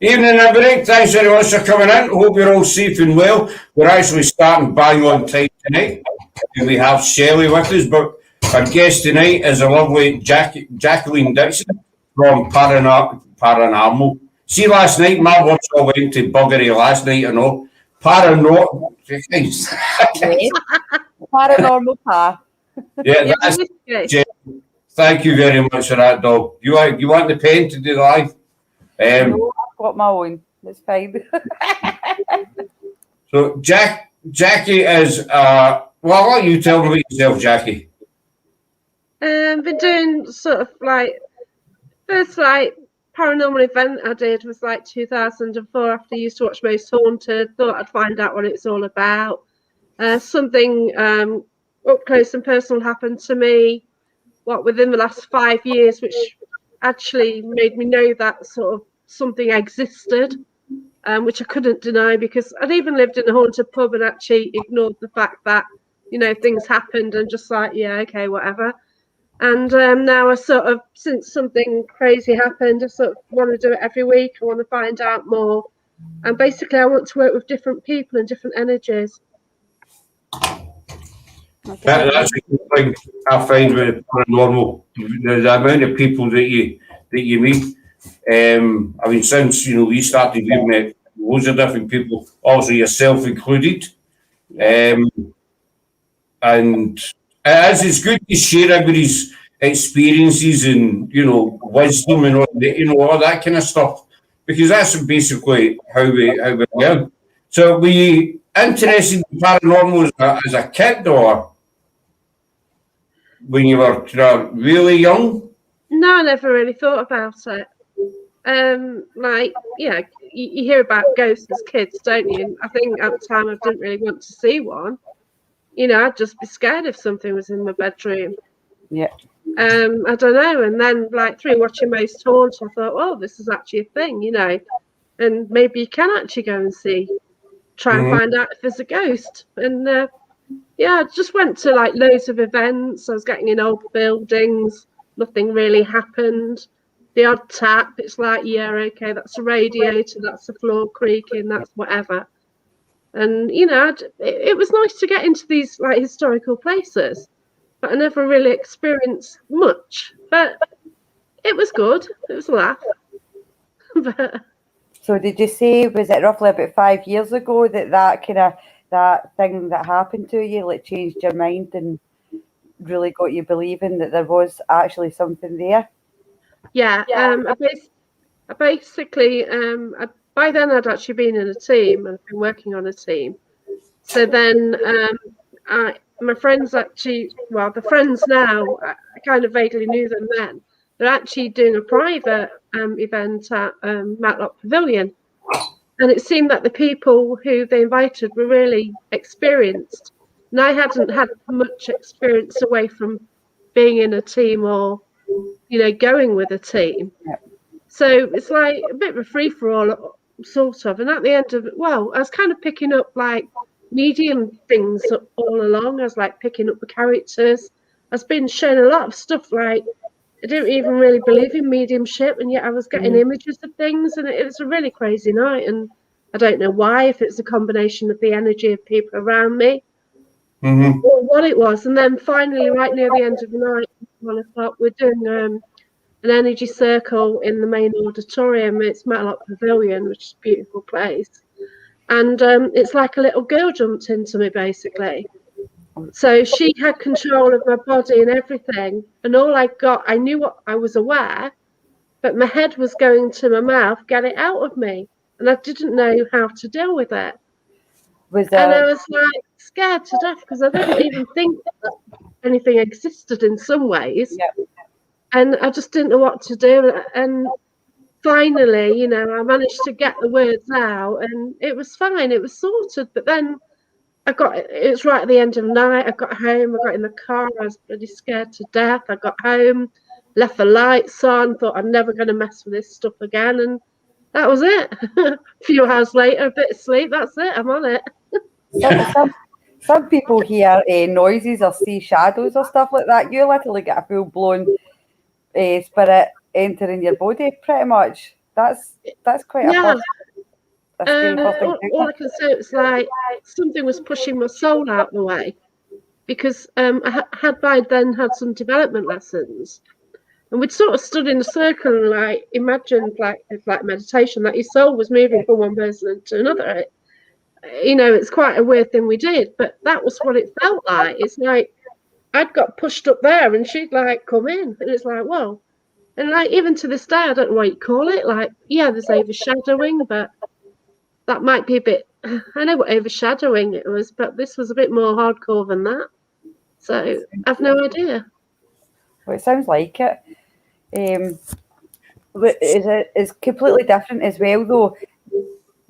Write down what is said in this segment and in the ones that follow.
Evening, everybody. Thanks very much for coming in. Hope you're all safe and well. We're actually starting bang on time tonight. We have Shelley with us, but our guest tonight is a lovely Jacqueline Dixon from Paranormal. See, last night, my words all went to buggery last night, I know. Paranormal. Paranormal pa. Yeah, that's thank you very much for that, dog. You want the pen to do the live? No, I've got my own. It's fine. So Jackie is well, I'll let you tell me about yourself, Jackie. Been doing sort of like first paranormal event I did was 2004 after I used to watch Most Haunted. Thought I'd find out what it's all about. Something up close and personal happened to me within the last 5 years, which actually made me know that sort of something existed, which I couldn't deny because I'd even lived in a haunted pub and actually ignored the fact that, things happened and just yeah, okay, whatever. And now I sort of, since something crazy happened, I sort of want to do it every week. I want to find out more. And basically I want to work with different people and different energies. That's a good thing I find with paranormal. The amount of people that you meet. I mean, since we started, we've met loads of different people, also yourself included. And it's good to share everybody's experiences and wisdom and all that kind of stuff, because that's basically how we learn. So, were you interested in paranormal as a kid, or when you were really young? No, I never really thought about it. You hear about ghosts as kids, don't you? And I think at the time I didn't really want to see one. I'd just be scared if something was in my bedroom. Yeah. I don't know. And then through watching Most Haunted, I thought, oh, this is actually a thing, and maybe you can actually go and try and find out if there's a ghost. And I just went to loads of events. I was getting in old buildings. Nothing really happened. The odd tap, it's yeah, okay, that's a radiator, that's the floor creaking, that's whatever. And, it was nice to get into these historical places, but I never really experienced much. But it was good. It was a laugh. So did you say, was it roughly about 5 years ago that thing that happened to you, changed your mind and really got you believing that there was actually something there? Yeah. I basically, by then I'd actually been in a team and been working on a team. So then my friends actually, the friends now, I kind of vaguely knew them then. They're actually doing a private event at Matlock Pavilion. And it seemed that the people who they invited were really experienced. And I hadn't had much experience away from being in a team or, going with a team. Yep. So it's a bit of a free-for-all, sort of. And at the end of it, I was kind of picking up medium things all along. I was picking up the characters. I've been shown a lot of stuff I didn't even really believe in mediumship, and yet I was getting images of things, and it was a really crazy night. And I don't know why, if it's a combination of the energy of people around me or what it was. And then finally, right near the end of the night, 1 o'clock, we're doing an energy circle in the main auditorium. It's Matlock Pavilion, which is a beautiful place. And it's a little girl jumped into me, basically. So she had control of my body and everything. And all I got, I knew what I was aware, but my head was going to my mouth, get it out of me. And I didn't know how to deal with it. And I was scared to death because I didn't even think that anything existed in some ways. Yep. And I just didn't know what to do. And finally, I managed to get the words out and it was fine. It was sorted. But then it was right at the end of the night. I got home, I got in the car. I was bloody scared to death. I got home, left the lights on, thought I'm never going to mess with this stuff again. And that was it. A few hours later, a bit of sleep. That's it. I'm on it. Some people hear noises or see shadows or stuff like that. You literally get a full-blown spirit entering your body, pretty much. That's quite a scary first thing to do. All I can say is like something was pushing my soul out the way, because had by then had some development lessons, and we'd sort of stood in a circle and like imagined it's like meditation, that your soul was moving from one person to another. It's quite a weird thing we did, but that was what it felt like. It's like I'd got pushed up there and she'd like come in, and it's like, whoa. And like even to this day, I don't know what you call it. Like, yeah, there's overshadowing, but that might be a bit. I know what overshadowing it was, but this was a bit more hardcore than that. So I've no idea. Well, it sounds like it. It's completely different as well, though.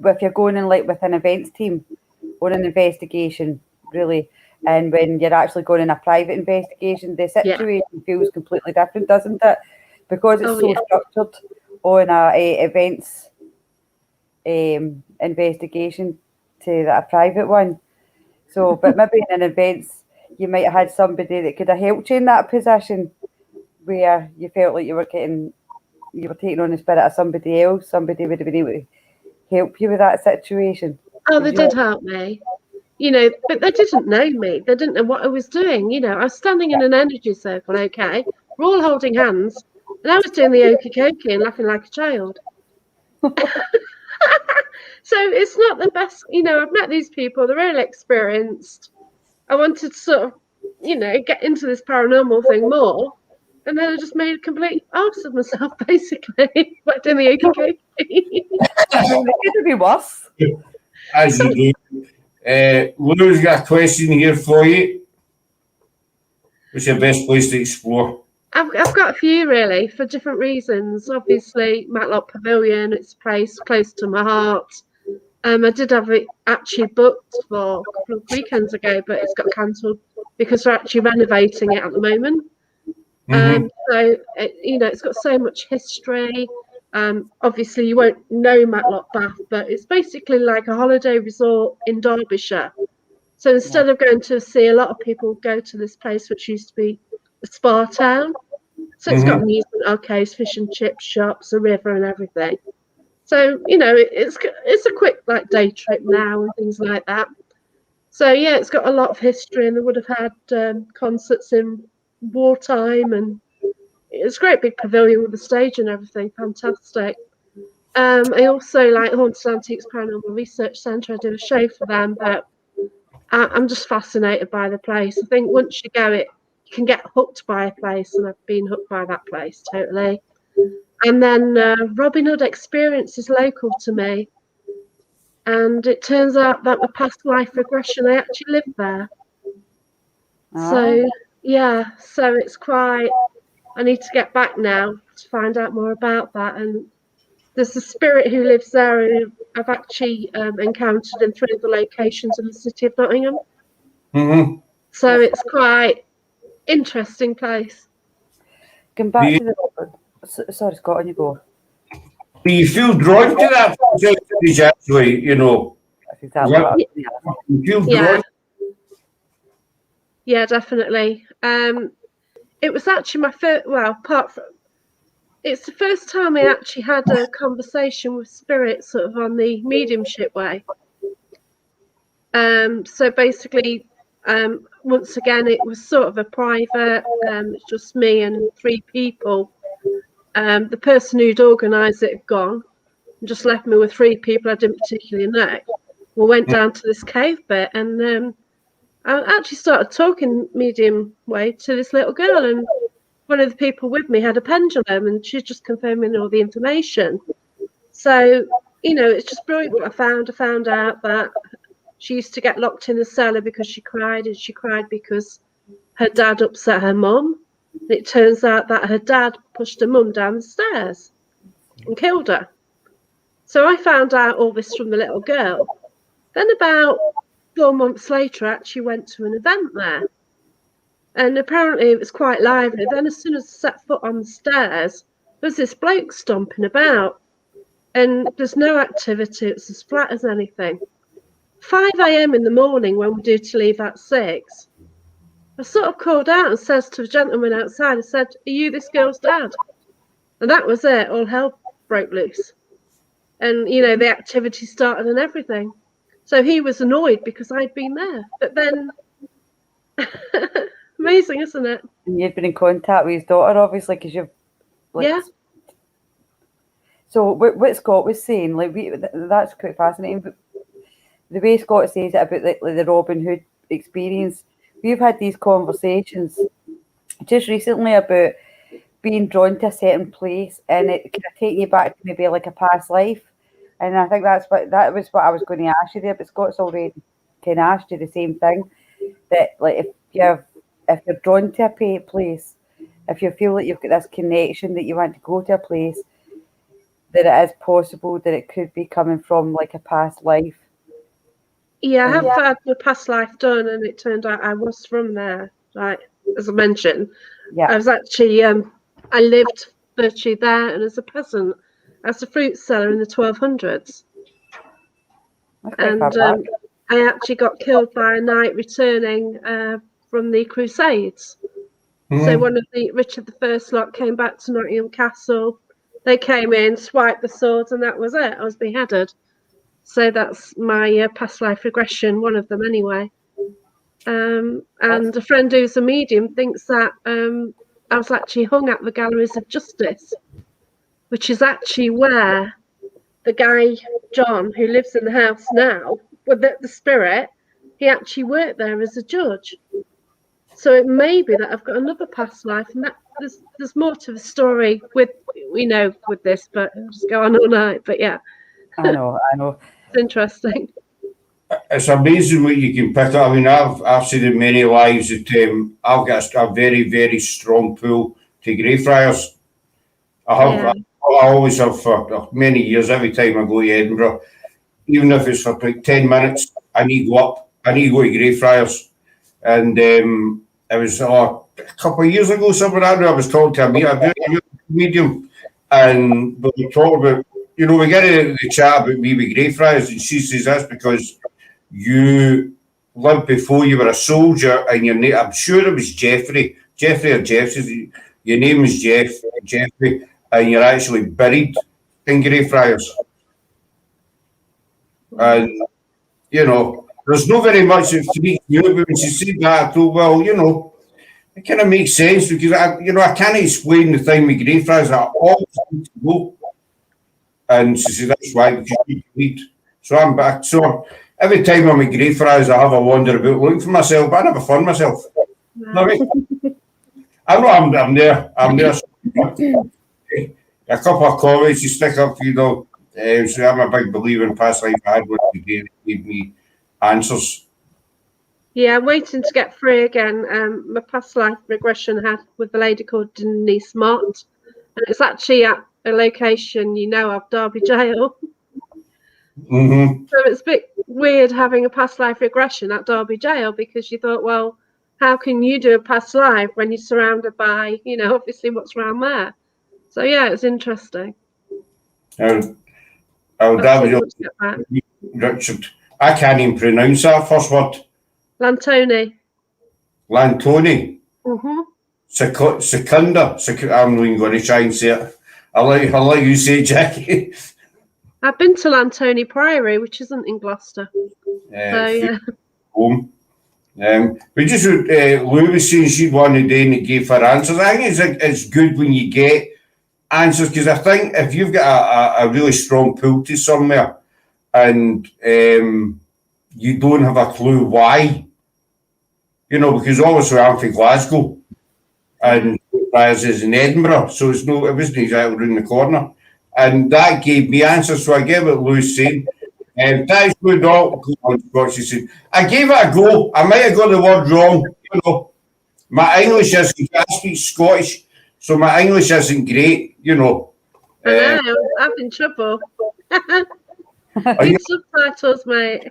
If you're going in like with an events team or an investigation, really, and when you're actually going in a private investigation, the situation feels completely different, doesn't it? Because it's structured on a events investigation to a private one. So, but maybe in an events, you might have had somebody that could have helped you in that position, where you felt like you were taking on the spirit of somebody else. Somebody would have been able to help you with that situation. Oh, they did help me, but they didn't know me. They didn't know what I was doing. I was standing in an energy circle, okay? We're all holding hands, and I was doing the okie dokie and laughing like a child. So it's not the best, I've met these people, they're really experienced. I wanted to sort of, get into this paranormal thing more. And then I just made a complete arse of myself, basically, by doing the okie dokie. It could be worse. As you do. Lou's got a question here for you. What's your best place to explore? I've got a few, really, for different reasons. Obviously, Matlock Pavilion, it's a place close to my heart. I did have it actually booked for a couple of weekends ago, but it's got cancelled because we're actually renovating it at the moment. So, it's got so much history. Obviously, you won't know Matlock Bath, but it's basically like a holiday resort in Derbyshire. So instead of going to sea, a lot of people go to this place, which used to be a spa town. So it's got amusement arcades, fish and chip shops, a river and everything. So, it's a quick like day trip now and things like that. So, yeah, it's got a lot of history, and they would have had concerts in wartime, and it's a great big pavilion with a stage and everything. Fantastic. I also like Haunted Antiques Paranormal Research Centre. I did a show for them, but I'm just fascinated by the place. I think once you go, you can get hooked by a place, and I've been hooked by that place totally. And then Robin Hood Experience is local to me, and it turns out that with past life regression, I actually lived there. So yeah, so it's quite. I need to get back now to find out more about that. And there's a spirit who lives there who I've actually encountered in 3 of the locations in the city of Nottingham. So it's quite interesting place. Come back to the. Sorry, Scott, on you go. Do you feel drawn to that project? Is actually, Exactly. You feel drawn? Yeah, definitely. It was actually my first. Well, it's the first time I actually had a conversation with spirits, sort of on the mediumship way. So basically, once again, it was sort of a private. It's just me and 3 people. The person who'd organised it had gone and just left me with 3 people I didn't particularly know. We went down to this cave bit, and I actually started talking medium way to this little girl, and one of the people with me had a pendulum, and she's just confirming all the information. So, it's just brilliant what I found. I found out that she used to get locked in the cellar because she cried, and she cried because her dad upset her mum. And it turns out that her dad pushed her mum down the stairs and killed her. So I found out all this from the little girl. Then about 4 months later, I actually went to an event there. And apparently it was quite lively. Then as soon as I set foot on the stairs, there's this bloke stomping about. And there's no activity. It's as flat as anything. 5 a.m. in the morning, when we're due to leave at 6, I sort of called out and says to a gentleman outside, I said, "Are you this girl's dad?" And that was it. All hell broke loose. And, you know, the activity started and everything. So he was annoyed because I'd been there. But then, amazing, isn't it? And you'd been in contact with his daughter, obviously, because you've, like, Yeah. So what Scott was saying, like, that's quite fascinating. But the way Scott says it about the Robin Hood experience, we've had these conversations just recently about being drawn to a certain place, and it can take you back to maybe like a past life. And I think that was what I was going to ask you there, but Scott's already kind of asked you the same thing. That, like, if you're drawn to a place, if you feel that you've got this connection that you want to go to a place, that it is possible that it could be coming from like a past life. Yeah, I have had my past life done, and it turned out I was from there. Right, as I mentioned, I was actually I lived virtually there, and as a peasant, as a fruit seller in the 1200s, and I actually got killed by a knight returning from the Crusades. So one of the Richard I lot came back to Nottingham Castle. They came in, swiped the swords, and that was it. I was beheaded. So that's my past life regression, one of them anyway. And a friend who's a medium thinks that I was actually hung at the Galleries of Justice, which is actually where the guy, John, who lives in the house now, with the spirit, he actually worked there as a judge. So it may be that I've got another past life, and that there's more to the story with this, but I'll just go on all night. But yeah. I know. It's interesting. It's amazing what you can pick up. I mean, I've seen in many lives that I've got a very, very strong pull to Greyfriars. I always have for many years. Every time I go to Edinburgh, even if it's for like 10 minutes, I need to go up. I need to go to Greyfriars. And it was a couple of years ago, somewhere I was talking to a medium, and we talked about, we get into the chat about me with Greyfriars, and she says that's because you lived before you were a soldier, and your name, I'm sure it was Jeffrey or Jeff, says your name is Jeffrey, and you're actually buried in Greyfriars. And, there's not very much that freaks me out, but when she said that, I thought, well, it kind of makes sense, because I can't explain the thing with Greyfriars. I always need to go. And she said, that's why, because you need. So I'm back. So every time I'm at Greyfriars, I have a wander about looking for myself, but I never find myself. No. I know I'm there. A couple of comments you stick up, so I'm a big believer in past life. I had one today that gave me answers. Yeah, I'm waiting to get free again. My past life regression I had with a lady called Denise Mott, and it's actually at a location of Derby Jail. Mm-hmm. So it's a bit weird having a past life regression at Derby Jail, because you thought, well, how can you do a past life when you're surrounded by, obviously what's around there? So yeah, it's interesting. Richard, I can't even pronounce that first word. Lantoni. Mm-hmm. Secunda. I'm not even going to try and say it. I'll let you say it, Jackie. I've been to Lantoni Priory, which isn't in Gloucester. Home. We just Lou was saying she'd one a day and it gave her answers. I think it's good when you get answers, because I think if you've got a really strong pull to somewhere and you don't have a clue why, because obviously I'm from Glasgow and Greyfriars is in Edinburgh, so it wasn't exactly around the corner, and that gave me answers. So I get what Lou's saying. Thanks, Lou. Go on, Scott. She said, I gave it a go. I might have got the word wrong. My English isn't. I speak Scottish, so my English isn't great. I know. I'm in trouble. Need subtitles, mate.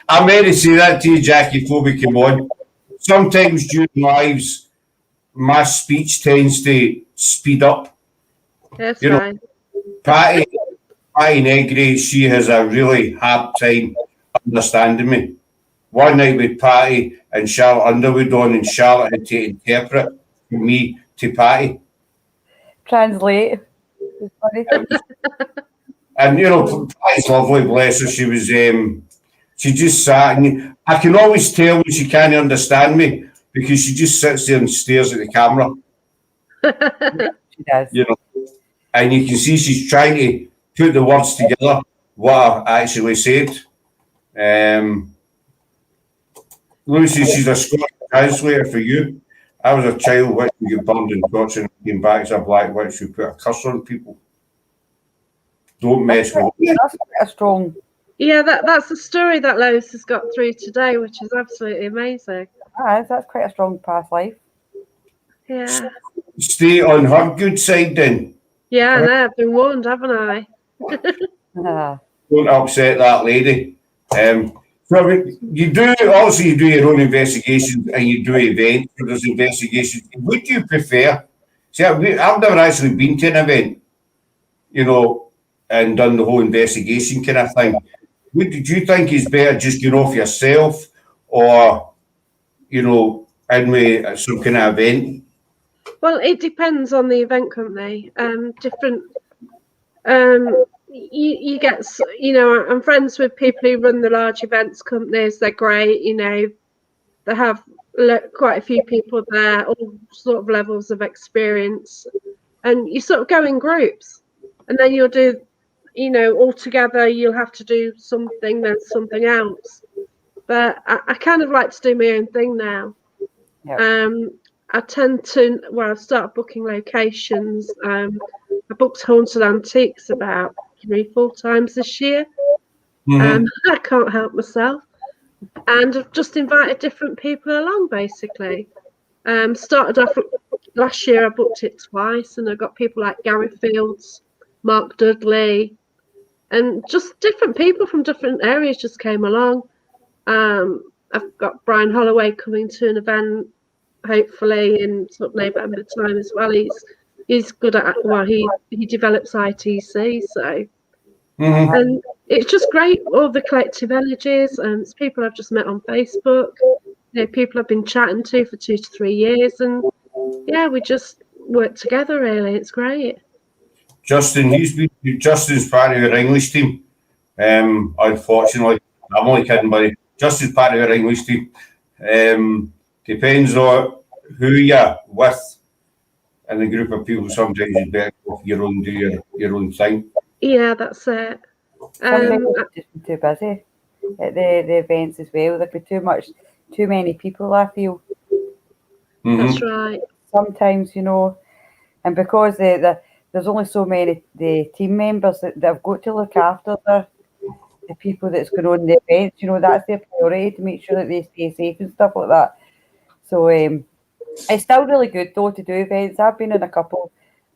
I meant to say that to you, Jackie, before we come on. Sometimes during lives, my speech tends to speed up. That's right. Patty Negri, she has a really hard time understanding me. One night with Patty and Charlotte Underwood on, and Charlotte had to interpret from me to Patty. translate. It's funny. And you know, it's lovely, bless her. She was, she just sat, and I can always tell when she can't understand me because she just sits there and stares at the camera. She does. You know, and you can see she's trying to put the words together what I actually said. Lucy, she's a Scottish translator for you. I was a child witch who got burned and tortured and came back as a black witch who put a curse on people. Don't mess with me. That's quite a strong. Yeah, that's the story that Lois has got through today, which is absolutely amazing. That's quite a strong past life. Yeah. Stay on her good side then. Yeah, I know, I've been warned, haven't I? Don't upset that lady. So you do, also you do your own investigations and you do events for those investigations. Would you prefer, see, I've never actually been to an event, you know, and done the whole investigation kind of thing. Do you think it's better just going off yourself or, you know, in with some kind of event? Well, it depends on the event company. Different, you get, you know, I'm friends with people who run the large events companies. They're great, you know, they have quite a few people there, all sort of levels of experience. And you sort of go in groups and then you'll do, you know, all together you'll have to do something, then something else. But I kind of like to do my own thing now. Yep. I tend to, well, I've started booking locations. I booked Haunted Antiques about 3-4 times this year. I can't help myself. And I've just invited different people along, basically. Started off last year, I booked it twice, and I got people like Gary Fields, Mark Dudley, and just different people from different areas just came along. I've got Brian Holloway coming to an event, hopefully in sort of November time as well. He's good at, well, he develops ITC, so and it's just great, all the collective energies, and it's people I've just met on Facebook, you know, people I've been chatting to for 2 to 3 years, and yeah, we just work together really. It's great. Justin's part of your English team. Unfortunately, I'm only kidding, buddy. Justin's part of your English team. Depends on who you're with and the group of people. Sometimes you better go do your own thing. Yeah, that's it. Just too busy at the events as well. There'd be too many people, I feel. That's right. Sometimes, you know, and because there's only so many the team members that have got to look after the people that's going on the events, you know, that's their priority, to make sure that they stay safe and stuff like that. So it's still really good though to do events. I've been in a couple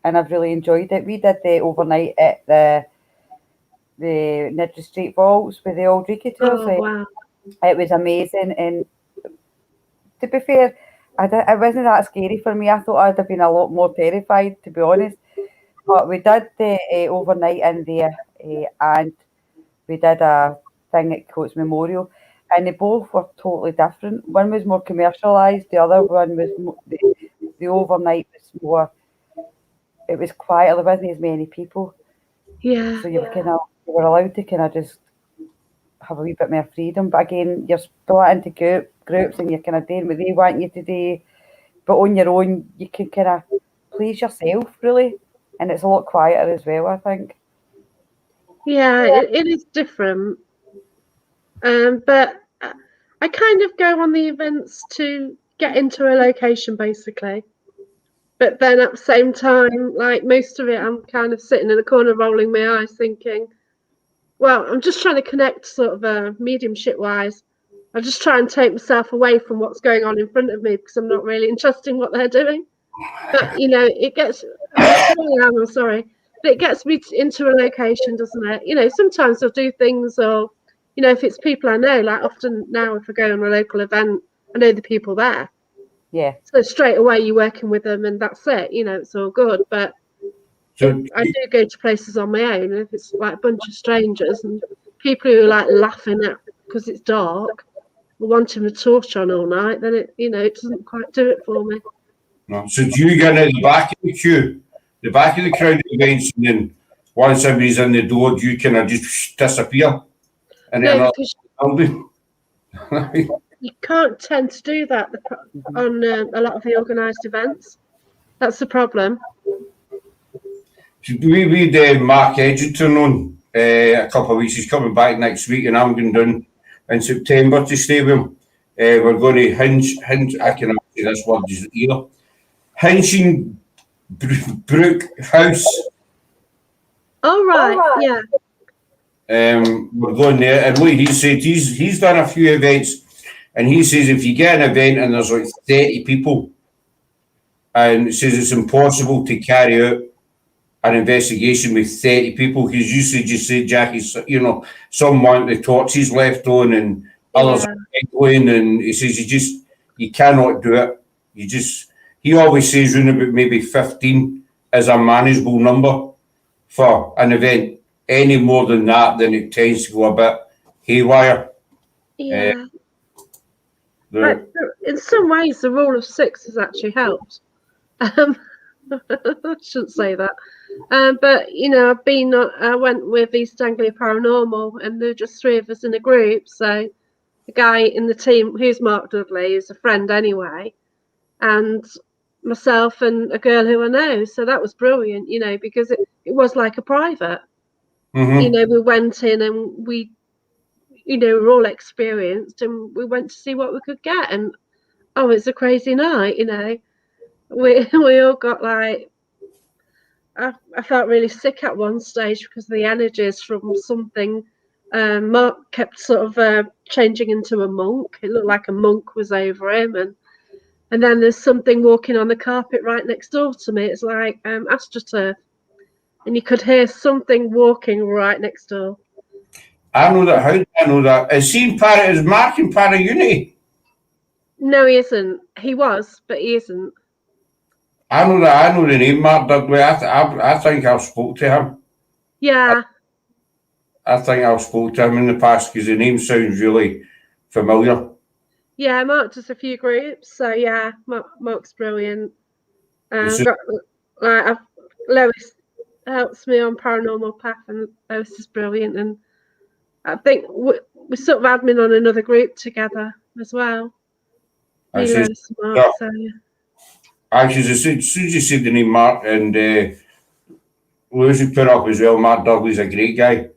and I've really enjoyed it. We did the overnight at the Nidra Street Vaults with the old Reiki tours. Oh, wow. It was amazing, and to be fair, it wasn't that scary for me. I thought I'd have been a lot more terrified, to be honest. But we did the overnight in there, and we did a thing at Coates Memorial, and they both were totally different. One was more commercialised, the other one was the overnight was more. It was quieter. There wasn't as many people. Yeah. So you were allowed to kind of just have a wee bit more freedom. But again, you're split into groups and you're kind of doing what they want you to do. But on your own, you can kind of please yourself, really. And it's a lot quieter as well, I think. Yeah, it is different. But I kind of go on the events to get into a location, basically. But then at the same time, like most of it, I'm kind of sitting in a corner rolling my eyes thinking, well, I'm just trying to connect sort of mediumship-wise. I just try and take myself away from what's going on in front of me because I'm not really interested in what they're doing. But, you know, it gets, I'm sorry, but it gets me into a location, doesn't it? You know, sometimes I'll do things or, you know, if it's people I know, like often now if I go on a local event, I know the people there. Yeah. So straight away you're working with them and that's it, you know, it's all good. But I do go to places on my own, and if it's like a bunch of strangers and people who are like laughing at because it's dark, or wanting a torch on all night, then it, you know, it doesn't quite do it for me. No. So do you get at the back of the queue the back of the crowd events, and then once somebody's in the door, you kind of just disappear. And then No, because building. you can't tend to do that on a lot of the organised events. That's the problem. We had Mark Edgerton on a couple of weeks. He's coming back next week, and I'm going down in September to stay with him. We're going to hinge. I cannot say this word either. Hinging Brook House. All right, yeah. We're going there, and what he said, he's done a few events, and he says if you get an event and there's like 30 people, and it says it's impossible to carry out an investigation with 30 people, because usually just say, Jackie, some want the torches left on and others are going, and he says you cannot do it. He always says around about maybe 15 is a manageable number for an event. Any more than that, then it tends to go a bit haywire. Yeah. In some ways, the rule of 6 has actually helped. I shouldn't say that. But, I went with East Anglia Paranormal, and there were just 3 of us in a group. So the guy in the team, who's Mark Dudley, is a friend anyway, and myself and a girl who I know. So that was brilliant, because it was like a private. Mm-hmm. We went in and we were all experienced, and we went to see what we could get. And it's a crazy night, we all got like, I felt really sick at one stage because of the energies from something. Mark kept sort of changing into a monk. It looked like a monk was over him, and then there's something walking on the carpet right next door to me. It's like astroturf, and you could hear something walking right next door. I know that. How do I know that? Is Mark in Para-Unity? No, he isn't. He was, but he isn't. I know that. I know the name Mark Dudley. I think I've spoke to him. Yeah. I think I've spoke to him in the past because the name sounds really familiar. Yeah, Mark does a few groups, so yeah, Mark's brilliant. Lois helps me on Paranormal Path, and Lois is brilliant, and I think we sort of admin on another group together as well. Actually, as soon as you said the name Mark, and Lewis would put up as well, Mark Dudley's a great guy.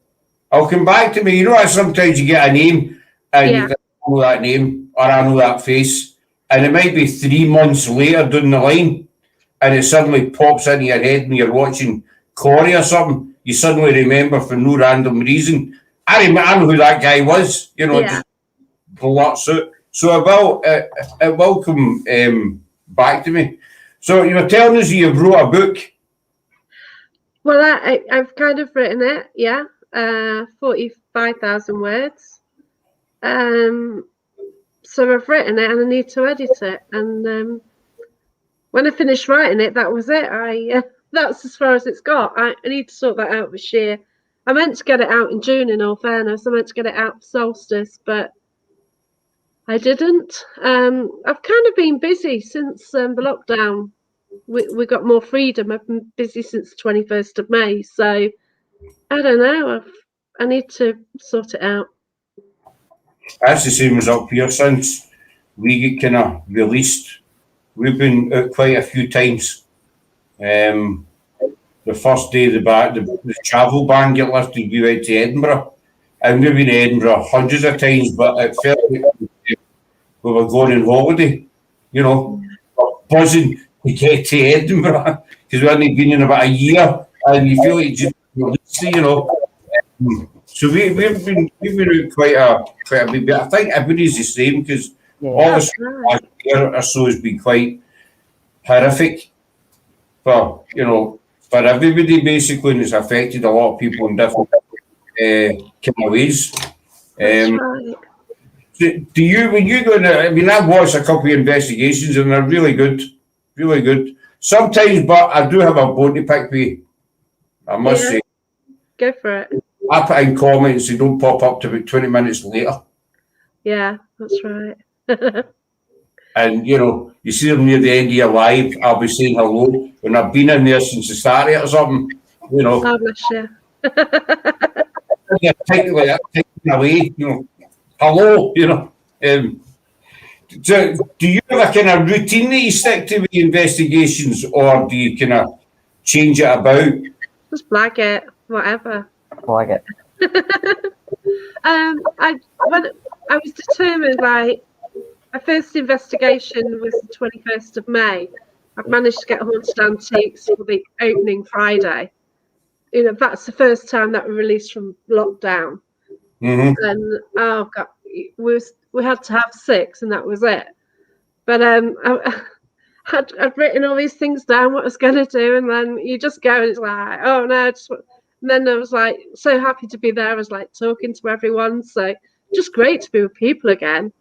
I'll come back to me. Sometimes you get a name and you think, I know that name or I know that face, and it might be 3 months later down the line, and it suddenly pops into your head when you're watching Corey or something. You suddenly remember for no random reason. I know who that guy was. Just blurts out. So it will come back to me. So you were telling us you wrote a book. Well, I've kind of written it, 45,000 words. So I've written it and I need to edit it. And when I finished writing it, that was it. That's as far as it's got. I need to sort that out this year. I meant to get it out in June, in all fairness. I meant to get it out for solstice, but I didn't. I've kind of been busy since the lockdown. We got more freedom. I've been busy since the 21st of May. So I don't know. I need to sort it out. That's the same as up here since we get kind of released. We've been out quite a few times. The first day the travel ban get lifted, we went to Edinburgh. And we've been to Edinburgh hundreds of times, but it felt like we were going on holiday. We're buzzing to get to Edinburgh because we hadn't been in about a year, and you feel like you just So we've been out quite a bit, but I think everybody's the same because all this last year or so has been quite horrific for everybody basically, and it's affected a lot of people in different kind of ways. Do you, when you go in there, I've watched a couple of investigations and they're really good. Sometimes, but I do have a bone to pick with, I must say. Go for it. I put in comments, they don't pop up to about 20 minutes later. Yeah, that's right. and you see them near the end of your life, I'll be saying hello when I've been in there since the start of it or something. God bless you. Yeah, taking away, hello, So, do you have a kind of routine that you stick to with investigations, or do you kind of change it about? Just blag it, whatever. Like it. When I was determined, like my first investigation was the 21st of May. I've managed to get Haunted Antiques for the opening Friday. That's the first time that we released from lockdown. Mm-hmm. And oh god, we had to have 6, and that was it. But I'd written all these things down, what I was going to do, and then you just go, and it's like, oh no, and then I was like so happy to be there. I was like talking to everyone, so just great to be with people again.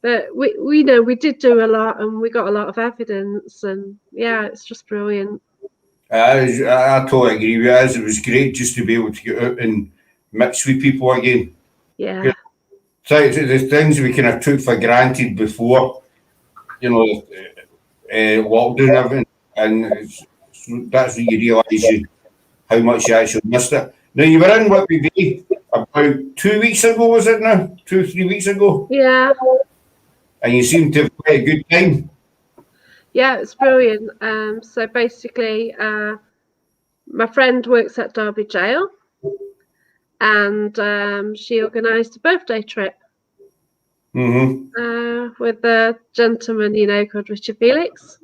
But we know we did do a lot, and we got a lot of evidence, and yeah, it's just brilliant. I totally agree with you. It was great just to be able to get out and mix with people again. Yeah. So the things we kind of took for granted before, lockdown and everything, and that's when you realise how much you actually missed it. Now, you were in Whitby Bay about 2 weeks ago, was it now? 2 or 3 weeks ago? Yeah. And you seemed to have quite a good time. Yeah, it's brilliant. So basically, my friend works at Derby Jail, and she organised a birthday trip with a gentleman, called Richard Felix.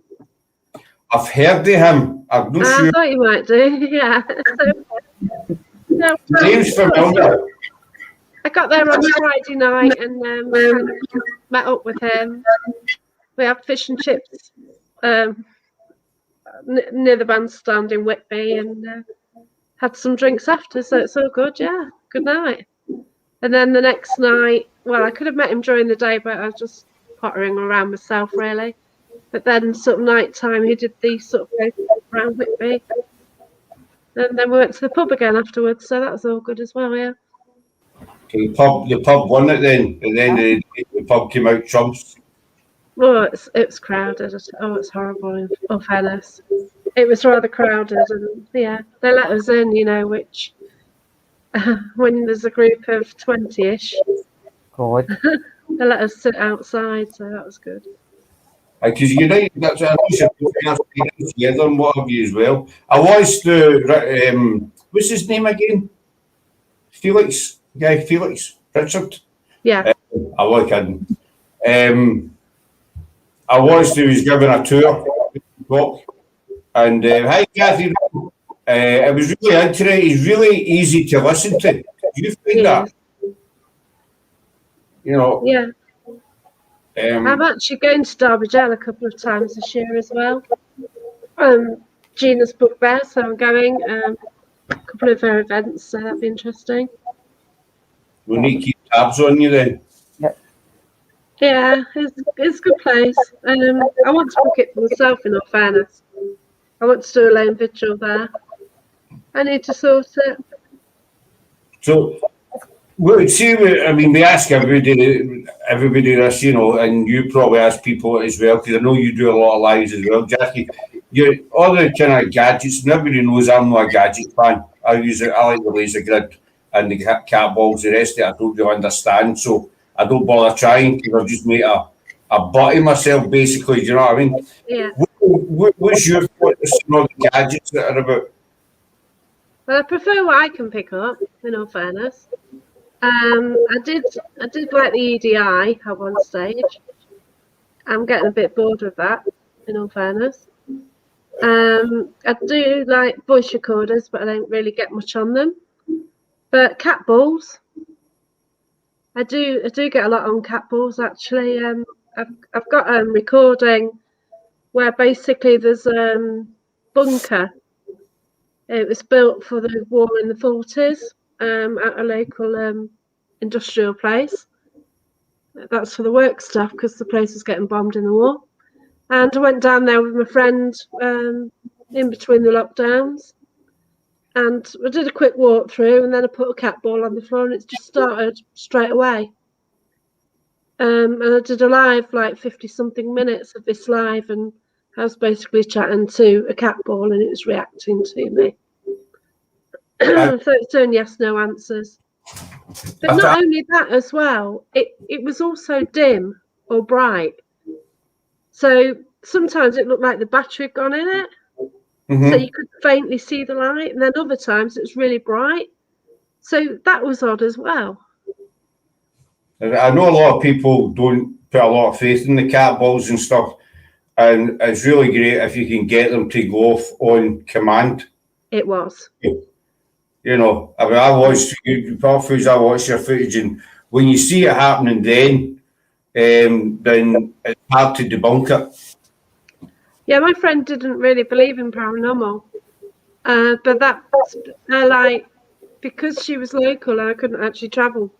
I've heard of him. I'm not sure. I thought you might do, yeah. So, Name's familiar. I got there on Friday night and kind of met up with him. We had fish and chips near the bandstand in Whitby, and had some drinks after, so it's all good, yeah. Good night. And then the next night, well, I could have met him during the day, but I was just pottering around myself, really. But then sort of night time, he did these sort of places around Whitby. And then we went to the pub again afterwards, so that was all good as well, yeah. So the pub won it then, and then the pub came out trumps. Oh, it's crowded. Oh, it's horrible, in all fairness. It was rather crowded, and yeah, they let us in, which when there's a group of 20-ish, God. they let us sit outside, so that was good. Because that's I know together and what have you as well. I watched what's his name again? Felix, Richard. Yeah. I like him. I watched he was giving a tour, and hi Kathy. It was really interesting. He's really easy to listen to. Do you find that? Yeah. I'm actually going to Derby Jail a couple of times this year as well. Gina's booked there, so I'm going. A couple of her events, so that'd be interesting. We need to keep tabs on you then. Yeah, it's a good place. I want to book it for myself, in all fairness. I want to do a lone vigil there. I need to sort it. So, we ask everybody this, and you probably ask people as well, because I know you do a lot of lives as well, Jackie. All the kind of gadgets, and everybody knows I'm not a gadget fan. I like the laser grid and the cat balls, the rest of it I don't really understand, so I don't bother trying, because I've just made a butt of myself, basically, do you know what I mean? Yeah. What's your thoughts on all the gadgets that are about? Well, I prefer what I can pick up, in all fairness. I did like the EDI at one stage. I'm getting a bit bored with that, in all fairness. I do like voice recorders, but I don't really get much on them. But cat balls, I do get a lot on cat balls actually. I've got a recording where basically there's a bunker. It was built for the war in the 40s at a local industrial place. That's for the work stuff, because the place was getting bombed in the war. And I went down there with my friend in between the lockdowns. And I did a quick walk through, and then I put a cat ball on the floor, and it just started straight away. And I did a live, like 50-something minutes of this live, and I was basically chatting to a cat ball, and it was reacting to me. So it's doing yes/no answers. But not only that as well, it was also dim or bright. So sometimes it looked like the battery had gone in it. Mm-hmm. So you could faintly see the light, and then other times it was really bright. So that was odd as well. I know a lot of people don't put a lot of faith in the cat balls and stuff, and it's really great if you can get them to go off on command. It was. You know, I mean, I watched your footage, and when you see it happening then it's hard to debunk it. Yeah, my friend didn't really believe in paranormal, but that's like, because she was local and I couldn't actually travel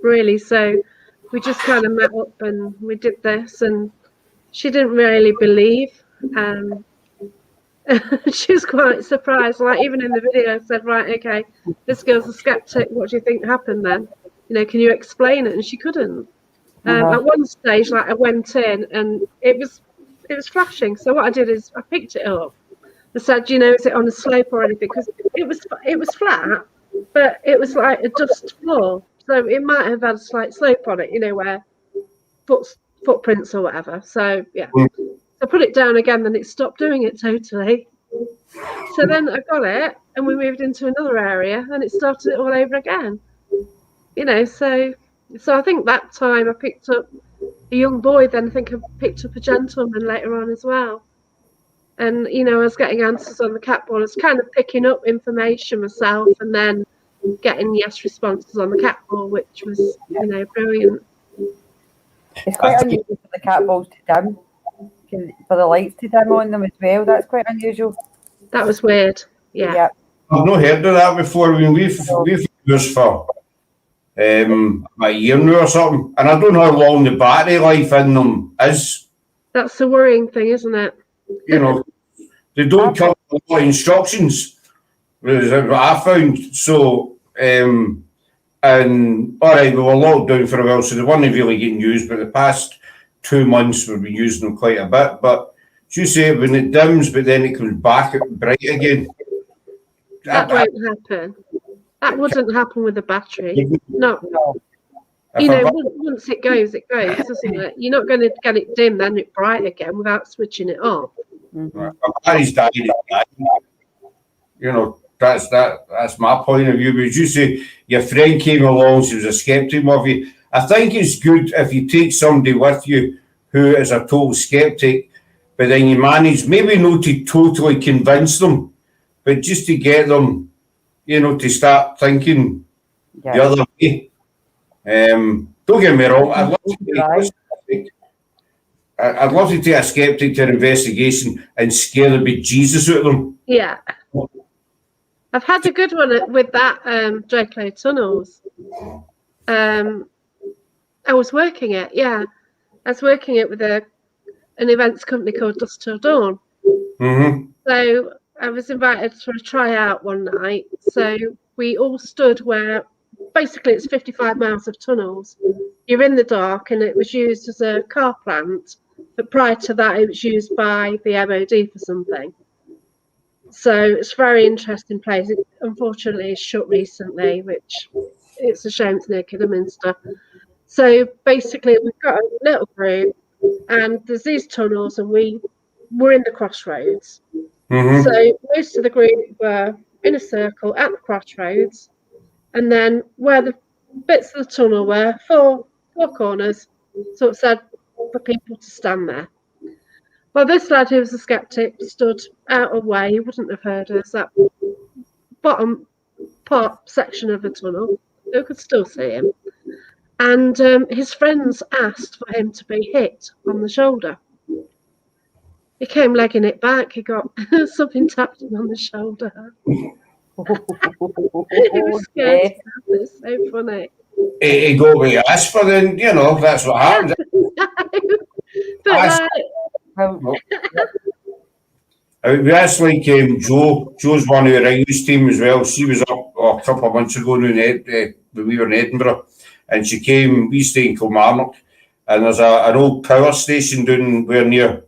really, so we just kind of met up and we did this, and she didn't really believe. She was quite surprised. Like, even in the video, I said, right, okay, this girl's a skeptic. What do you think happened then? You know, can you explain it? And she couldn't. At one stage, like, I went in and it was flashing. So what I did is I picked it up. I said, you know, is it on a slope or anything? Because it was flat, but it was like a dust floor. So it might have had a slight slope on it, you know, where footprints or whatever. So, yeah. I put it down again, then it stopped doing it totally. So then I got it, and we moved into another area, and it started it all over again. You know, so I think that time I picked up a young boy. Then I think I picked up a gentleman later on as well. And you know, I was getting answers on the cat ball. I was kind of picking up information myself, and then getting yes responses on the cat ball, which was, you know, brilliant. It's quite unusual for the cat balls to dim. For the lights to dim on them as well. That's quite unusual. That was weird. Yeah. I've not heard of that before. I mean, we've used for a year now or something, and I don't know how long the battery life in them is. That's the worrying thing, isn't it? You know, they don't come with a lot of instructions, which is what I found. So, and all right, we were locked down for a while, so they weren't really getting used, but the past 2 months we've been using them quite a bit. But as you say, when it dims but then it comes back bright again, that won't happen. That wouldn't happen with a battery. No. You know, once it goes, doesn't it? You're not going to get it dim then it bright again without switching it off. A battery's dying. You know, that's my point of view. But as you say, your friend came along, she was a skeptic of you. I think it's good if you take somebody with you who is a total skeptic, but then you manage, maybe not to totally convince them, but just to get them, you know, to start thinking the other way. Don't get me wrong, I'd love to take a skeptic to an investigation and scare the bejesus out of them. Yeah. I've had a good one with that Draco tunnels. I was working it, I was working it with an events company called Dusk Till Dawn. Mm-hmm. So I was invited for a tryout one night. So we all stood where, basically it's 55 miles of tunnels. You're in the dark, and it was used as a car plant. But prior to that, it was used by the MOD for something. So it's a very interesting place. It unfortunately is shut recently, which it's a shame, it's near Kidderminster. So basically, we've got a little group, and there's these tunnels, and we were in the crossroads. Mm-hmm. So most of the group were in a circle at the crossroads, and then where the bits of the tunnel were, four corners, so it said for people to stand there. Well, this lad who was a skeptic stood out of way. He wouldn't have heard us. That bottom part section of the tunnel, you could still see him. And his friends asked for him to be hit on the shoulder. He came legging it back. He got something tapped him on the shoulder. He was scared. It's so funny. He got what he asked for, then, you know, that's what happened. But we actually came, Joe's one of the Irish team as well. She was up a couple of months ago when we were in Edinburgh, and she came, we stayed in Kilmarnock, and there's an old power station down where near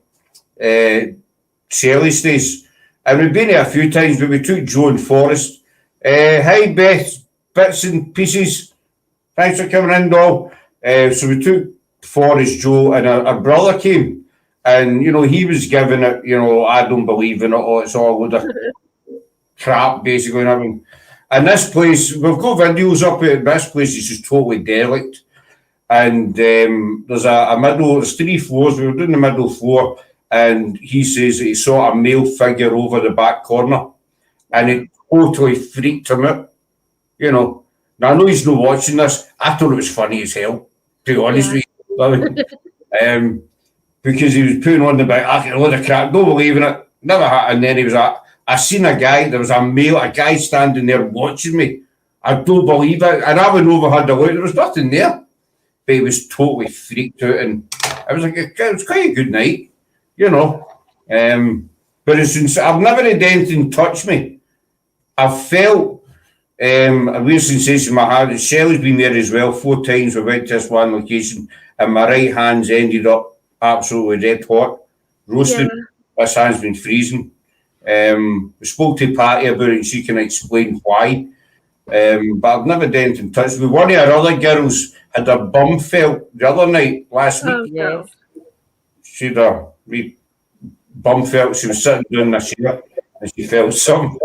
Shelley stays. And we've been there a few times, but we took Joe and Forrest. Hi, Beth, bits and pieces. Thanks for coming in, doll. So we took Forrest, Joe, and our brother came. And, you know, he was giving it, you know, I don't believe in it, or it's all a load of crap, basically. I mean, and this place, we've got videos up at this place, is just totally derelict. And there's there's 3 floors. We were doing the middle floor, and he says that he saw a male figure over the back corner, and it totally freaked him out, you know. Now, I know he's not watching this. I thought it was funny as hell, to be honest with you. Because he was putting on the back, a load of crap, don't believe in it, never had. And then he was like, I seen a guy, there was a guy standing there watching me. I don't believe it. And I went over, had a look, there was nothing there. But he was totally freaked out, and it was it was quite a good night, you know. But I've never had anything touch me. I've felt a weird sensation in my hand. Shelley's been there as well 4 times. We went to this one location, and my right hand's ended up absolutely red hot, roasted. Yeah. This hand's been freezing. We spoke to Patty about it, and she can explain why. But I've never done anything touch me. One of our other girls had her bum felt the other night, last week. Yes. She had a wee bum felt. She was sitting down in a chair, and she felt something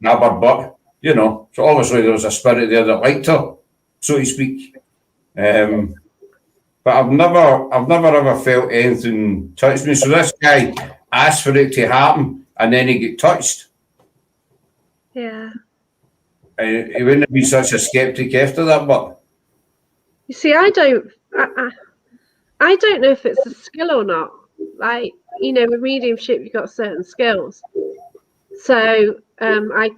nab her butt, you know. So obviously there was a spirit there that liked her, so to speak. But I've never ever felt anything touch me. So this guy asked for it to happen, and then he get touched. Yeah. He wouldn't be such a skeptic after that, but you see, I don't know if it's a skill or not. Like, you know, with mediumship, you've got certain skills. So I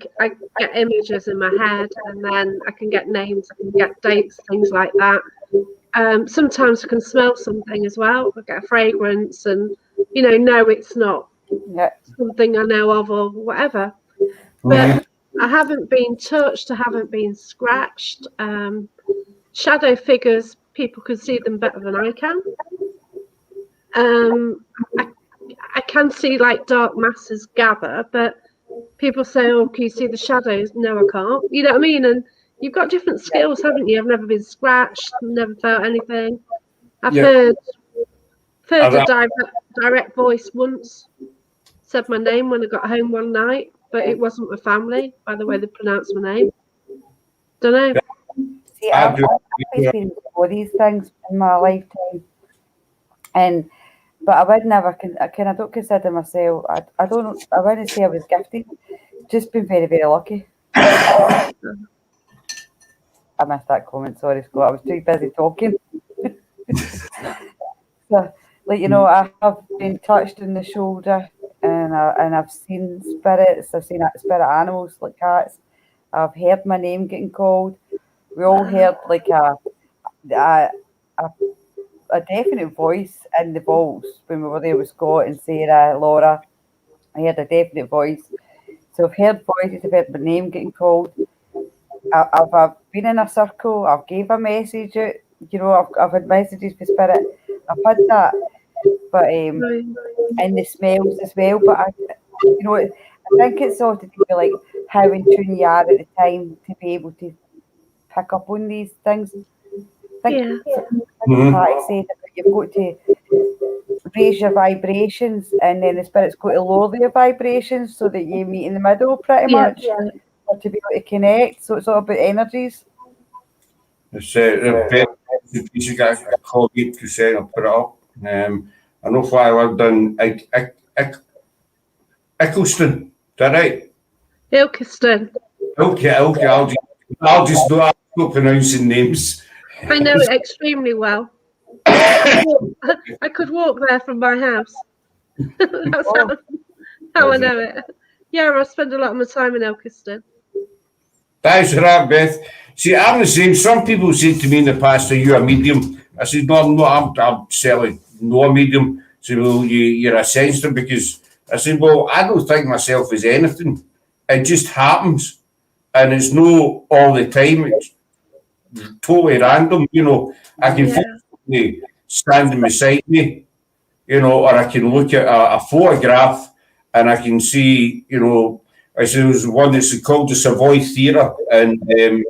get images in my head, and then I can get names, I can get dates, things like that. Sometimes I can smell something as well. I get a fragrance, and you know, no, it's not something I know of or whatever. But I haven't been touched. I haven't been scratched. Shadow figures, people can see them better than I can. I can see like dark masses gather, but people say, "Oh, can you see the shadows?" No, I can't. You know what I mean? And you've got different skills, haven't you? I've never been scratched, never felt anything. I've heard a direct voice once, said my name when I got home one night, but it wasn't my family by the way they pronounced my name. Don't know. See, I've experienced all these things in my lifetime, but I would never. I don't consider myself. I don't. I wouldn't say I was gifted. Just been very, very lucky. I missed that comment. Sorry, Scott. I was too busy talking. So, like, you know, I have been touched in the shoulder, and I've seen spirits. I've seen spirit animals like cats. I've heard my name getting called. We all heard like a definite voice in the vaults when we were there with Scott and Sarah, Laura. I heard a definite voice. So I've heard voices, I've heard my name getting called. I've been in a circle, I've gave a message out, you know, I've had messages for spirit. I've had that. But and the smells as well. But I think it's sort of to do with like how in tune you are at the time to be able to pick up on these things. I think Patty said that you've got to raise your vibrations, and then the spirit's got to lower your vibrations so that you meet in the middle pretty much, or to be able to connect. So it's all about energies. It's you guys call me to say I'll put it up. I know why I lived in Eccleston. Is that right? Ilkeston. Okay. I'll just know I'm not pronouncing names. I know it extremely well. I could walk there from my house. That's how I know it. Yeah, I spend a lot of my time in Ilkeston. Thanks for that, Beth. See, I'm the same. Some people say to me in the past, "Are you a medium?" I said, "No, I'm not. I'm certainly not a medium." So, well, you're a sensitive, because I said, "Well, I don't think myself as anything. It just happens, and it's no all the time. It's totally random, you know. I can feel standing beside me, you know, or I can look at a photograph and I can see, you know, I said there was one that's called the Savoy Theatre in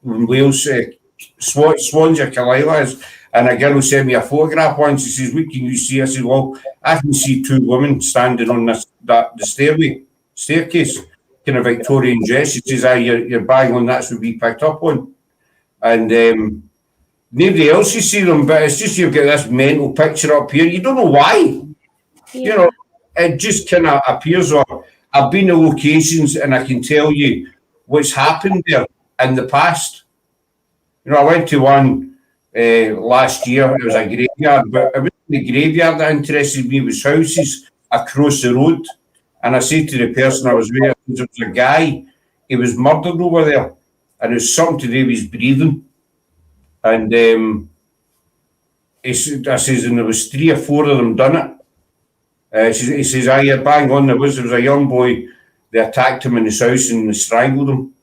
Wales, Swansea, Carlisle, and a girl sent me a photograph once. She says, "What can you see?" I said, "Well, I can see two women standing on the staircase, kind of Victorian dress." She says, you're bang on, that's what we picked up on." And nobody else has seen them, but it's just you've got this mental picture up here. You don't know why. You know, it just kind of appears. Or I've been to locations and I can tell you what's happened there in the past. You know, I went to one last year. It was a graveyard, but it wasn't the graveyard that interested me. It was houses across the road. And I said to the person I was with, there was a guy, he was murdered over there, and it was something to do with his breathing. And I says, and there was 3 or 4 of them done it. He says, "Aye, you're bang on. There was a young boy, they attacked him in his house and they strangled him.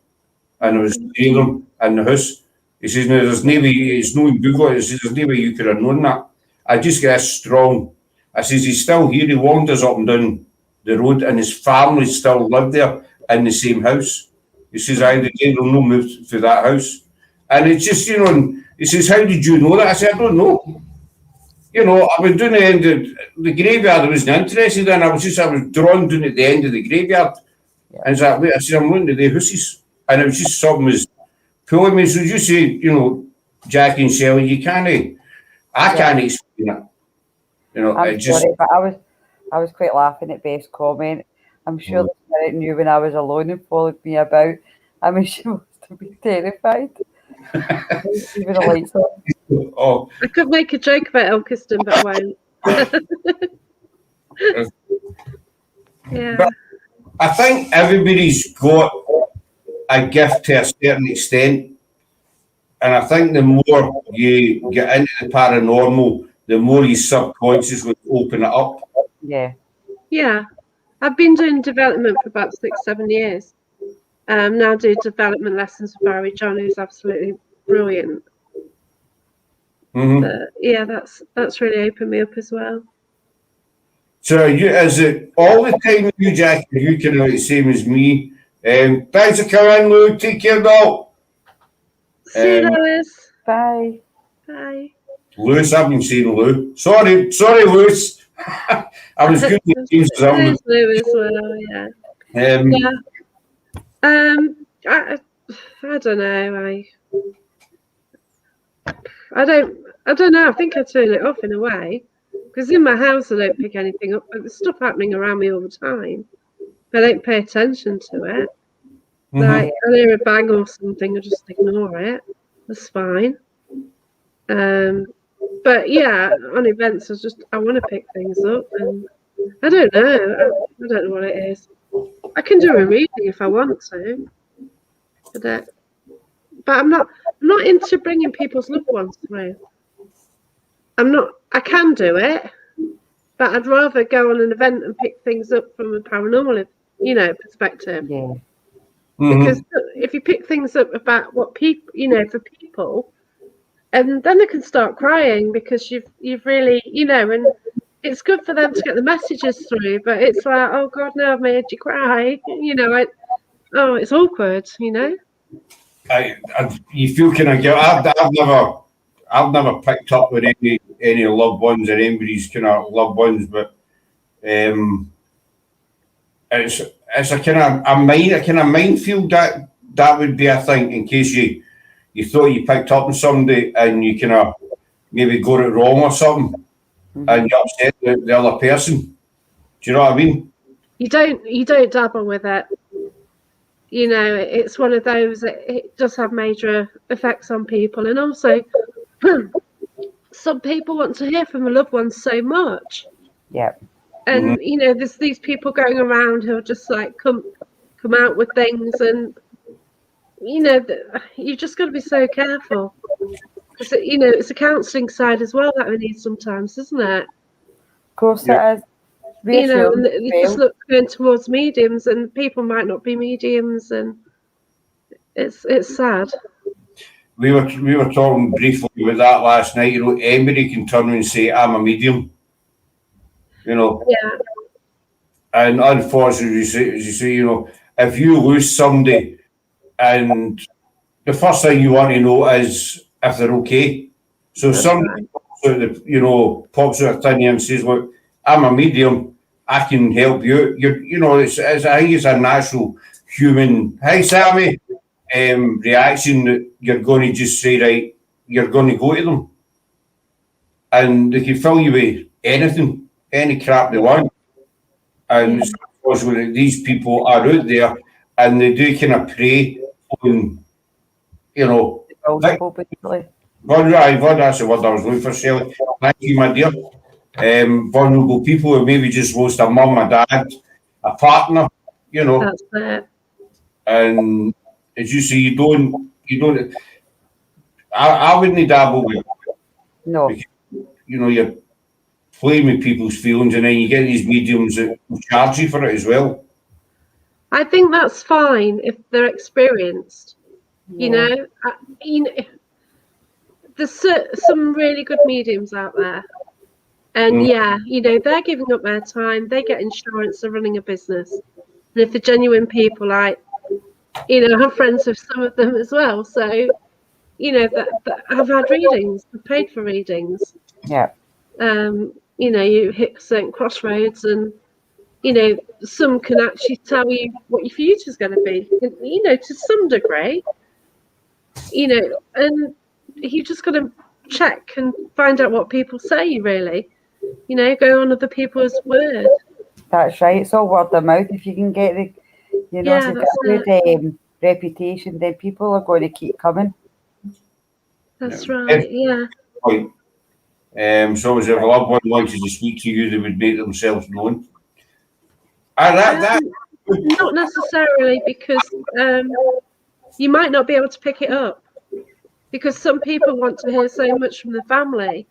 And there was 3 of them in the house." He says, "No, there's no way, it's no in Google." He says, "There's no way you could have known that." I just get strong. I says, "He's still here, he wanders up and down the road, and his family still live there in the same house." He says, "Aye, the guy will not move to that house." And it's just, you know, and he says, "How did you know that?" I said, "I don't know. You know, I was doing the end of the graveyard, I wasn't interested in. I was drawn down at the end of the graveyard." Yeah. And I said, "I'm looking at the houses." And it was just something was pulling me. So you say, you know, Jackie and Shelley, I can't explain it. You know, I'm sorry, but I was quite laughing at Beth's comment. I'm sure the spirit knew when I was alone and followed me about. I mean, she must have been terrified. Even the lights on. Oh. I could make a joke about Elkiston, but I won't. Yeah. But I think everybody's got a gift to a certain extent. And I think the more you get into the paranormal, the more your subconscious will open it up. Yeah. Yeah. I've been doing development for about 6-7 years. Now do development lessons with Barry John, who's absolutely brilliant. Mm-hmm. Yeah, that's really opened me up as well. So is it all the time you, Jack? You can know the same as me. Thanks for coming, Lou. Take care, doll. See you, Lewis. Bye. Bye. Lewis, I've been saying Lou. Sorry, Lewis. I was good with names. Lewis, well, yeah. Yeah. I don't know. I don't know. I think I turn it off in a way, because in my house I don't pick anything up. But there's stuff happening around me all the time. I don't pay attention to it. Mm-hmm. Like I hear a bang or something, I just ignore it. That's fine. But yeah, on events, I want to pick things up, and I don't know. I don't know what it is. I can do a reading if I want to, but I'm not into bringing people's loved ones through. I can do it, but I'd rather go on an event and pick things up from a paranormal, perspective. Yeah. Mm-hmm. Because if you pick things up about what people, for people, and then they can start crying because you've really, and it's good for them to get the messages through, but it's like, oh God, no, I've made you cry. It's awkward, You feel kind of guilt. I've never picked up with any loved ones or anybody's kind of loved ones, but it's a kind of minefield that would be, I think, in case you thought you picked up on somebody and you kind of maybe got it wrong or something, mm-hmm. and you upset the other person. Do you know what I mean? You don't dabble with it. It's one of those. It does have major effects on people, and also some people want to hear from a loved one so much. Yeah. And there's these people going around who are just like come out with things, and you've just got to be so careful, because it's a counselling side as well that we need sometimes, isn't it? Of course, it is. And you just look going towards mediums, and people might not be mediums, and it's sad. we were talking briefly about that last night. You know, anybody can turn around and say, I'm a medium. You know. Yeah. And unfortunately, as you say, you know, if you lose somebody, and the first thing you want to know is if they're okay. So That's somebody pops out of thin air and says, "Look, I'm a medium. I can help you." I think it's a natural human, "Hi, Sammy," reaction that you're going to just say, right, you're going to go to them, and they can fill you with anything, any crap they want. And it's unfortunate that these people are out there and they do kind of prey on, you know, Vulnerable, basically. that's the word I was looking for, Shelley. Thank you, my dear. Vulnerable people who maybe just lost a mum, a dad, a partner, you know. That's it. And as you say, you don't. I wouldn't dabble with it. No. Because, you know, you're playing with people's feelings, and then you get these mediums that will charge you for it as well. I think that's fine if they're experienced. Yeah. There's some really good mediums out there. And they're giving up their time. They get insurance. They're running a business. And if they're genuine people, I have friends with some of them as well. So, that have had readings, have paid for readings. Yeah. You hit certain crossroads, and some can actually tell you what your future's going to be. To some degree. And you just got to check and find out what people say. Really, go on other people's word. That's right. It's all word of mouth. If you can get if you've got a good reputation, then people are going to keep coming. That's right. Yeah. So, as if a loved one wanted to speak to you, they would make themselves known. Not necessarily, because you might not be able to pick it up, because some people want to hear so much from the family,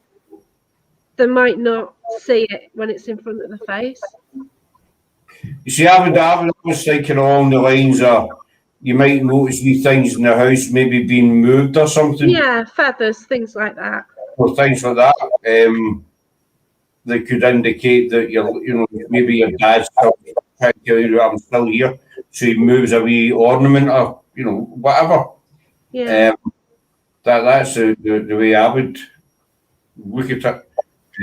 they might not see it when it's in front of the face. You see, I would always thinking along the lines of, you might notice these things in the house maybe being moved or something. Yeah, feathers, things like that. Or things like that. That could indicate that maybe your dad's still trying to tell you I'm still here. So he moves a wee ornament or whatever. Yeah. That's the way I would look at it.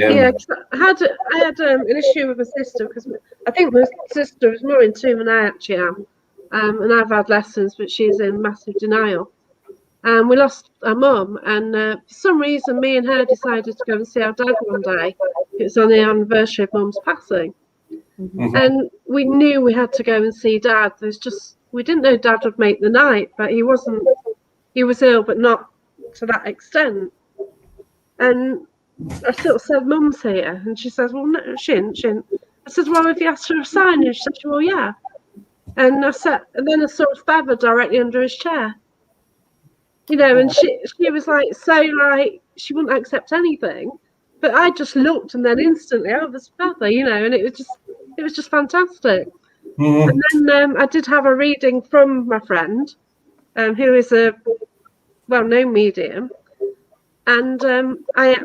I had an issue with my sister, because I think my sister was more in tune than I actually am. And I've had lessons, but she's in massive denial. And we lost our mum, and for some reason, me and her decided to go and see our dad one day. It was on the anniversary of Mum's passing. Mm-hmm. And we knew we had to go and see Dad. We didn't know Dad would make the night, but he was ill, but not to that extent. And I sort of said, Mum's here. And she says, well, no, she ain't. I said, well, if you asked her a sign, and she said, well, yeah. And then I saw a feather directly under his chair. And she was like, she wouldn't accept anything. But I just looked, and then instantly, there's a feather, and it was just fantastic. Mm-hmm. And then I did have a reading from my friend, who is a well-known medium. And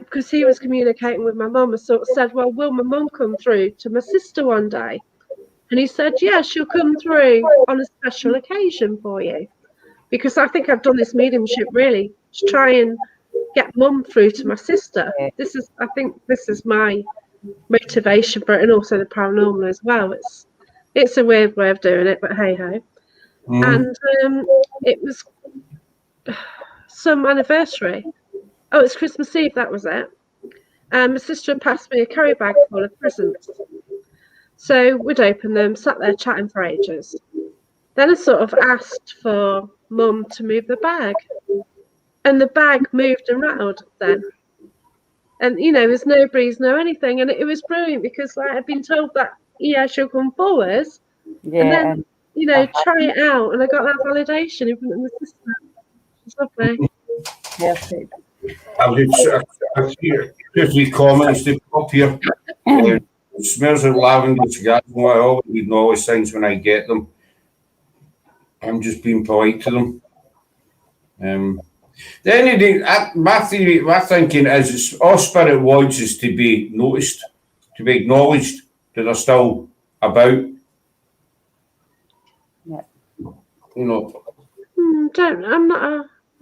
because he was communicating with my mum, I sort of said, well, will my mum come through to my sister one day? And he said, yeah, she'll come through on a special occasion for you. Because I think I've done this mediumship really to try and get Mum through to my sister. I think this is my motivation for it, and also the paranormal as well. It's a weird way of doing it, but hey ho. Mm. And it was some anniversary. Oh, it's Christmas Eve, that was it. My sister had passed me a carry bag full of presents. So we'd open them, sat there chatting for ages. Then I sort of asked for Mum to move the bag, and the bag moved and rattled then. And there's no breeze, no anything, and it was brilliant, because I'd been told that she'll come forward, and then try it out, and I got that validation in front of my sister. It's lovely. Perfect. I see comments to pop here. It smells like lavender cigars. I always read all these things when I get them. I'm just being polite to them. Then my theory, my thinking is all spirit wants is to be noticed, to be acknowledged that they're still about. Yeah. You know.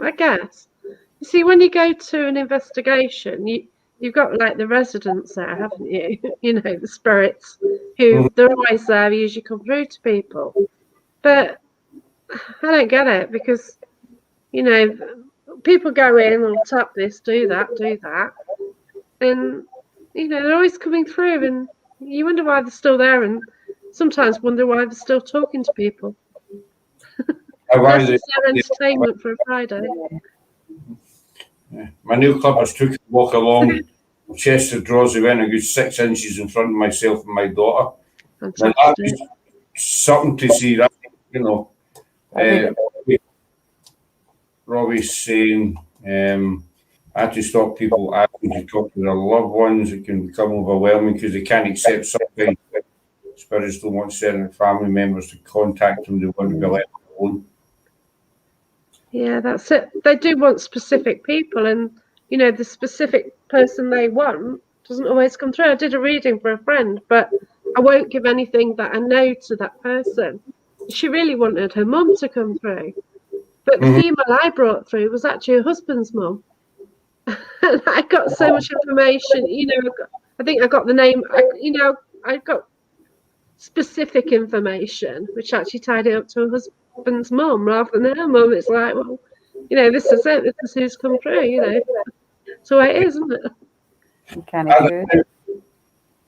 I guess. You see, when you go to an investigation, you've got like the residents there, haven't you? You know, the spirits who they're always there, usually come through to people. But I don't get it because, you know, people go in and tap this, do that, and you know they're always coming through, and you wonder why they're still there, and sometimes wonder why they're still talking to people. That's their entertainment for a Friday. Yeah. My new clippers took a walk along Chester drawers. They went a good 6 inches in front of myself and my daughter. Fantastic. And that was something to see. That, you know, Robbie's saying, I had to stop people asking to talk to their loved ones. It can become overwhelming because they can't accept something. Spirits don't want certain family members to contact them. They want to be left alone. Yeah, that's it. They do want specific people, and you know the specific person they want doesn't always come through. I did a reading for a friend, but I won't give anything that I know to that person. She really wanted her mum to come through, but the female I brought through was actually her husband's mum. And I got so much information. You know, I think I got the name. I got specific information, which actually tied it up to her husband's mum rather than her mum. It's like, well, you know, this is it. This is who's come through. You know, so it is, isn't it? Kind of good.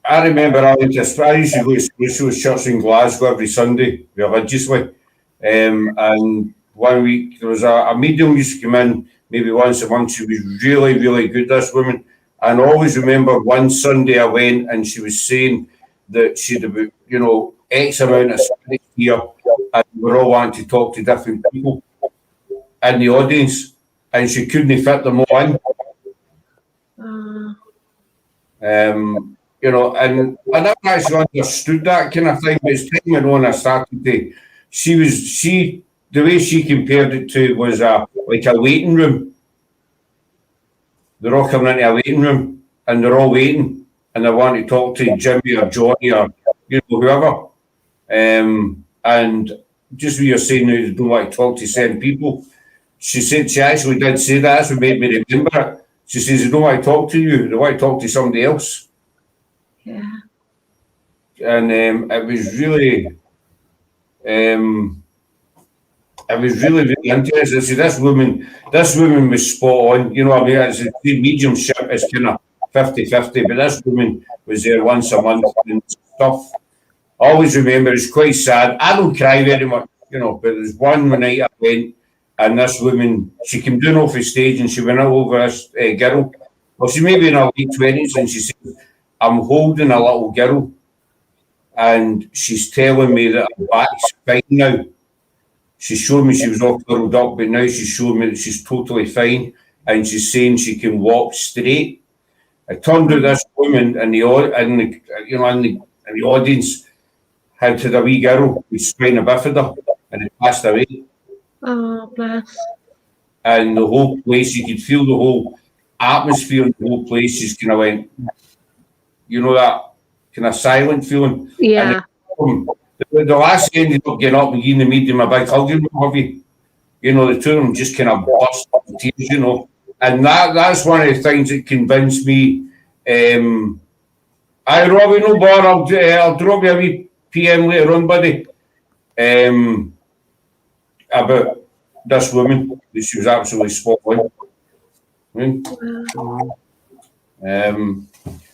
I remember I used to go to Spiritual Church in Glasgow every Sunday religiously, and one week there was a medium used to come in maybe once a month. She was really, really good, this woman. And I always remember one Sunday I went and she was saying that she'd about, you know, X amount of spirits here, and we're all wanting to talk to different people in the audience, and she couldn't fit them all in. You know, and I never actually understood that kind of thing, but it's time and on I started to, the way she compared it to was like a waiting room. They're all coming into a waiting room and they're all waiting and they want to talk to Jimmy or Johnny or, you know, whoever. And just what you're saying now, they don't want to talk to certain people. She said she actually did say that. That's what made me remember it. She says they don't want to talk to you, they want to talk to somebody else. Yeah. And it was really really interesting. See, this woman was spot on. You know what I mean? It's the mediumship is kind of 50-50, but this woman was there once a month and stuff. I always remember, it's quite sad. I don't cry very much, you know, but there's one night I went and this woman, she came down off the stage and she went over this girl. Well, she may be in her late 20s and she said, I'm holding a little girl and she's telling me that her back's fine now. She showed me she was all curled up, but now she's showing me that she's totally fine and she's saying she can walk straight. It turned out this woman in the audience had a wee girl with spina bifida and it passed away. Oh, bless. And the whole place, you could feel the whole atmosphere in the whole place just kind of went, you know, that kind of silent feeling. Yeah. And the last ended up getting up and giving the medium a big hug, you know, the two of them just kind of burst into tears, you know. And that's one of the things that convinced me. Robbie, no bother, I'll drop you a wee PM later on, buddy. About this woman, that she was absolutely spot on.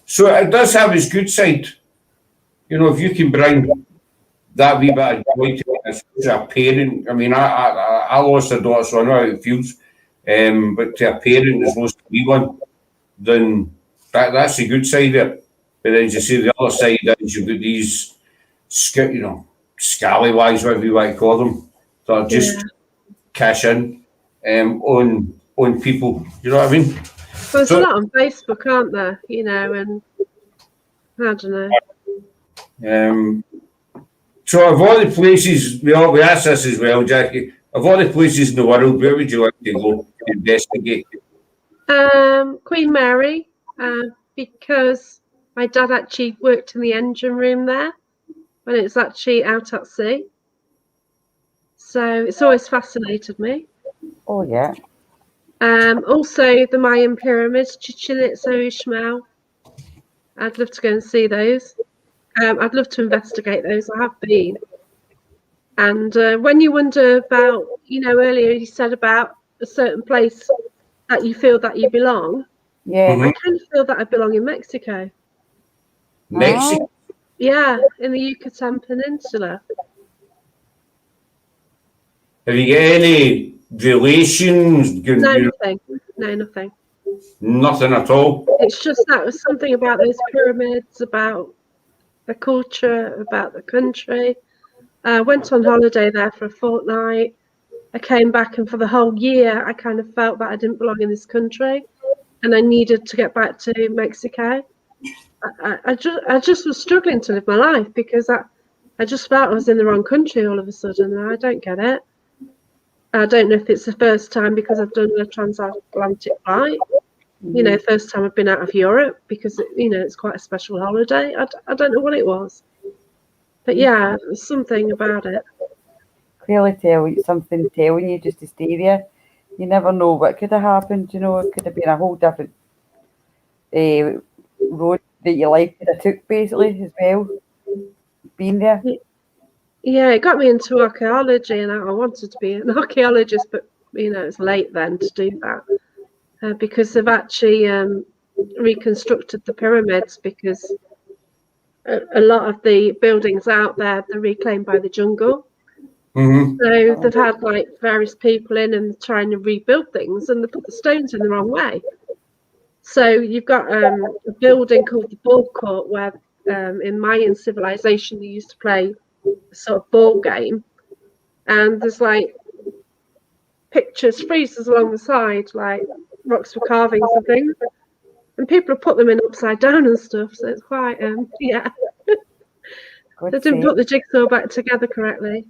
So it does have its good side. You know, if you can bring that wee bit of joy to it as a parent. I mean, I lost a daughter, so I know how it feels. But to a parent that's lost a wee one, then that's the good side of it. But then, as you see, the other side is you've got these, you know, scallywags, whatever you want to call them, that are just cash in on people. You know what I mean? Well, there's a lot on Facebook, aren't there? You know, and I don't know. So of all the places, we asked this as well, Jackie, of all the places in the world, where would you like to go to investigate? Queen Mary, because my dad actually worked in the engine room there when it was actually out at sea. So it's always fascinated me. Oh, yeah. Also, the Mayan pyramids, Chichen Itza, Ishmael. I'd love to go and see those. I'd love to investigate those. I have been. And when you wonder about, earlier you said about a certain place that you feel that you belong. Yeah. I kind of feel that I belong in Mexico. Mexico? Yeah, in the Yucatan Peninsula. Have you got any relations? No, nothing. No, nothing. Nothing at all? It's just that was something about those pyramids, about the culture, about the country. I went on holiday there for a fortnight. I came back, and for the whole year, I kind of felt that I didn't belong in this country, and I needed to get back to Mexico. I just was struggling to live my life because I just felt I was in the wrong country all of a sudden, and I don't get it. I don't know if it's the first time because I've done a transatlantic flight. First time I've been out of Europe because, it's quite a special holiday. I don't know what it was. But yeah, there's something about it. Clearly something telling you just to stay there. You never know what could have happened, it could have been a whole different road that your life could have took, basically, as well, being there. Yeah, it got me into archaeology, and I wanted to be an archaeologist, but, it's late then to do that because they've actually reconstructed the pyramids because a lot of the buildings out there, they're reclaimed by the jungle. So they've had various people in and trying to rebuild things, and they put the stones in the wrong way. So you've got a building called the ball court where in Mayan civilization they used to play a sort of ball game, and there's pictures, friezes along the side, like rocks for carvings and things, and people have put them in upside down and stuff. So it's quite yeah. They didn't put the jigsaw back together correctly.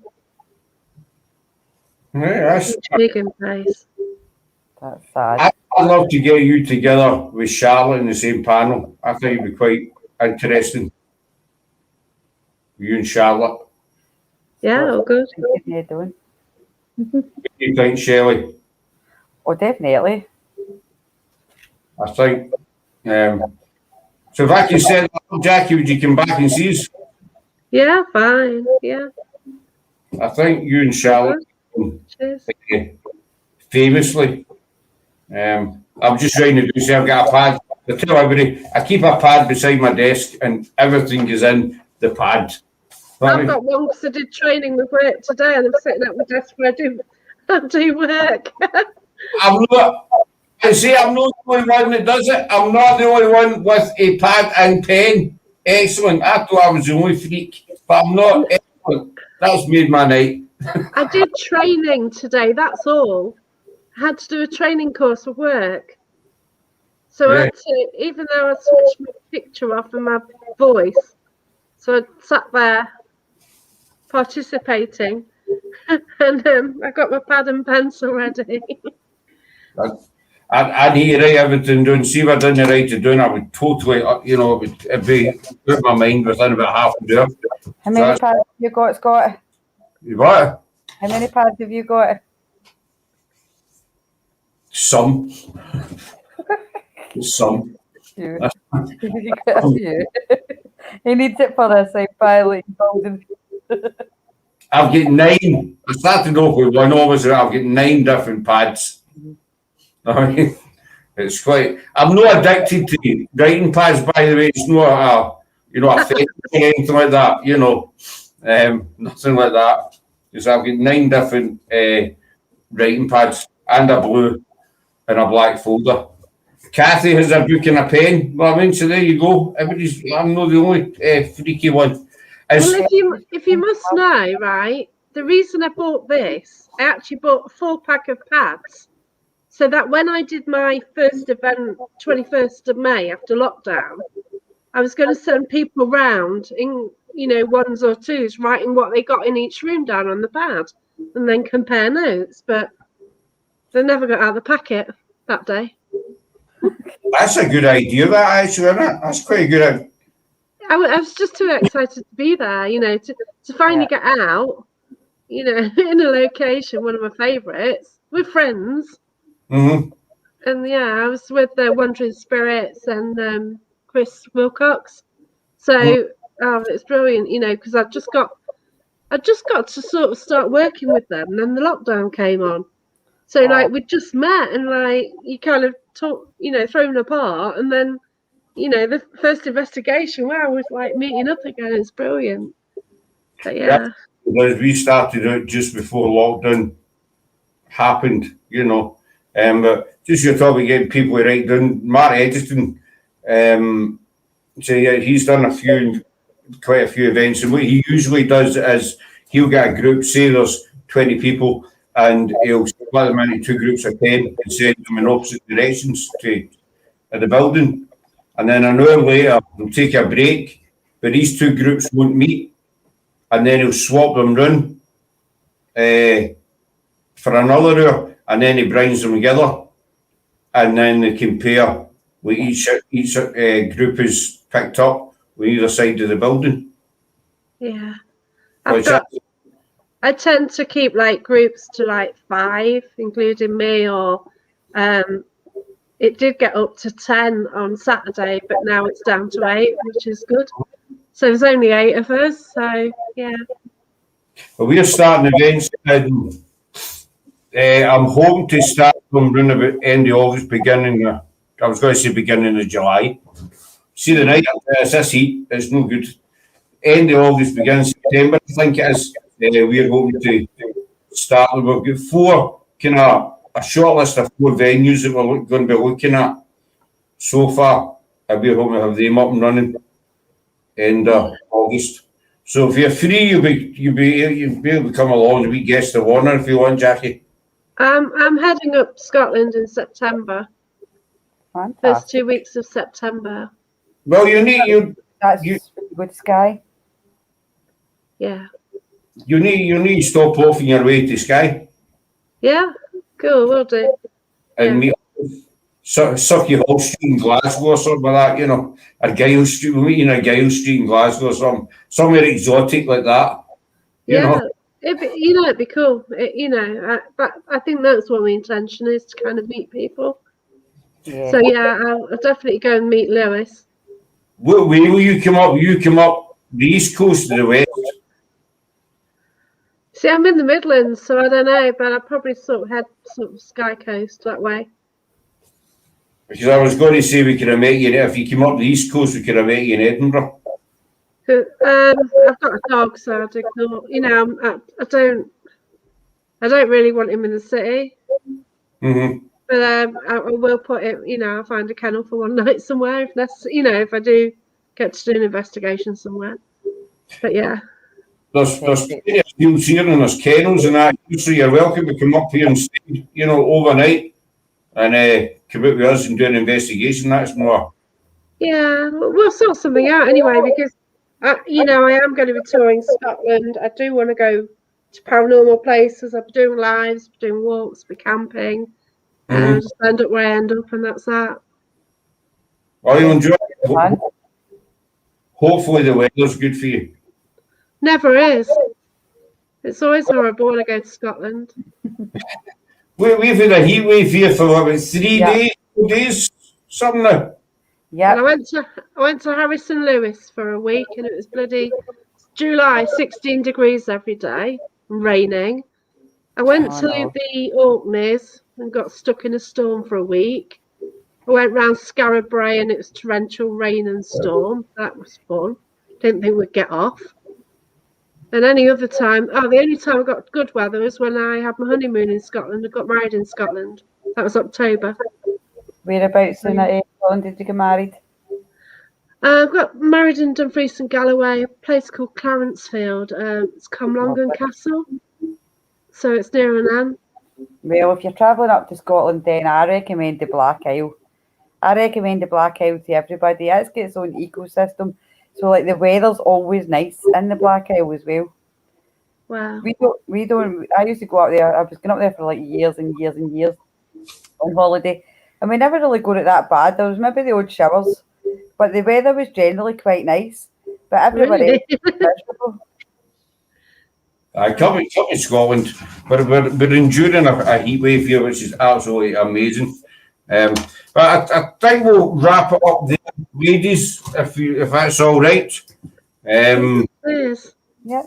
Yeah, that's big in place. That's sad. I'd love to get you together with Charlotte in the same panel. I think it'd be quite interesting. You and Charlotte. Yeah, all good. What are you doing? What do you think, Shelley? Oh, definitely. I think. So if I can set up, Jackie, would you come back and see us? Yeah, fine. Yeah. I think you and Charlotte, Cheers. famously. I'm just trying to do so. I've got a pad. I tell everybody, I keep a pad beside my desk, and everything is in the pad. I've got one because I did training with work today, and I'm sitting at my desk where I do work. I'm not. I say I'm not the only one that does it. I'm not the only one with a pad and pen. Excellent. I thought I was the only freak, but I'm not. Excellent. That's made my night. I did training today. That's all. I had to do a training course for work. So I had to, even though I switched my picture off and my voice, so I sat there participating, and I got my pad and pencil ready. I need to write everything down. See if I didn't write it down, I would totally, it'd be out of my mind within about half an hour. How many pads have you got, Scott? What? How many pads have you got? Some. Some. You got a few. He needs it for this pilot building. I've got 9. I started off with one, obviously. I've got 9 different pads. I mean, it's quite. I'm not addicted to writing pads, by the way. It's not a fake or anything like that. Nothing like that. Because I've got 9 different writing pads and a blue and a black folder. Kathy has a book and a pen. Well, I mean, so there you go. I'm not the only freaky one. Well, if you must know, right, the reason I bought this, I actually bought a 4-pack of pads, so that when I did my first event, 21st of May after lockdown, I was going to send people round in, ones or twos, writing what they got in each room down on the pad, and then compare notes. But They never got out of the packet that day. That's a good idea, that actually, isn't it? That's quite a good idea. I was just too excited to be there, to finally get out, in a location, one of my favourites, with friends. Mm-hmm. And I was with the Wandering Spirits and Chris Wilcox. So it's brilliant, because I just got to sort of start working with them, and then the lockdown came on. So we just met, and you kind of talk, thrown apart, and then the first investigation, wow, was like meeting up again. It's brilliant. But yeah. Because we started out just before lockdown happened, but just you're talking getting people right down. Mark Edgerton, so yeah, he's done quite a few events, and what he usually does is he'll get a group, say there's 20 people, and he'll split them into 2 groups of 10 and send them in opposite directions to the building, and then an hour later they'll take a break, but these 2 groups won't meet, and then he'll swap them round for another hour, and then he brings them together, and then they compare with each group is picked up with either side of the building. Yeah. I tend to keep groups to 5, including me, or it did get up to 10 on Saturday, but now it's down to 8, which is good. So there's only 8 of us, so yeah. Well, we're starting events in, I'm hoping to start them around about end of August, beginning of July. See, the night it's this heat, it's no good. End of August, beginning of September, I think it is. We're hoping to start. We've got 4 a short list of 4 venues that we're going to be looking at so far. We're hoping to have them up and running end of August. So if you're free, you'll be able to come along and be guest of honour if you want, Jackie. I'm heading up Scotland in September. Fantastic. First 2 weeks of September. Well, That's good, Sky. Yeah. You need to stop off on your way to Skye. Yeah, cool, will do. And meet Sucky Hall Street in Glasgow or something like that, or Giles Street. We'll meet in a Giles Street in Glasgow or something. Somewhere exotic like that. It'd be cool. But I think that's what my intention is, to kind of meet people. Yeah. So I'll definitely go and meet Lewis. What way will you come up? Will you come up the east coast or the west? See, I'm in the Midlands, so I don't know, but I'll probably head Skye Coast that way. Because I was going to say we could have met you, if you came up the east coast, we could have met you in Edinburgh. I've got a dog, so I'd ignore. I don't really want him in the city. Mm-hmm. But I will put it. I'll find a kennel for one night somewhere if that's. If I do get to do an investigation somewhere. But yeah. There's plenty of schools here and there's kennels and that, so you're welcome to come up here and stay, overnight and come out with us and do an investigation. That's more. Yeah, we'll sort something out anyway, because I am going to be touring Scotland. I do want to go to paranormal places. I'll be doing lives, doing walks, be camping, and just end up where I end up, and that's that. Well, you'll enjoy it. Hopefully the weather's good for you. Never is. It's always horrible when I go to Scotland. We've had a heat wave here for about 3 days, 4 days, something now. Yeah. I went to Harrison Lewis for a week, and it was bloody July, 16 degrees every day, raining. I went to the Orkneys and got stuck in a storm for a week. I went round Scarra Brae and it was torrential rain and storm. That was fun. Didn't think we'd get off. And any other time, the only time I got good weather was when I had my honeymoon in Scotland. I got married in Scotland. That was October. Whereabouts in Scotland did you get married? I got married in Dumfries and Galloway, a place called Clarencefield. It's Comlongan Castle. So it's near Annan. Well, if you're travelling up to Scotland, then I recommend the Black Isle. I recommend the Black Isle to everybody. It's got its own ecosystem. So, the weather's always nice in the Black Isle as well. Wow. We don't. I used to go out there. I was going up there for like years and years and years on holiday, and we never really got it that bad. There was maybe the odd showers, but the weather was generally quite nice. But everybody Really? was miserable. I come in Scotland, but we're enduring a heat wave here, which is absolutely amazing. But I think we'll wrap it up there, ladies, if that's all right. Please. Yeah.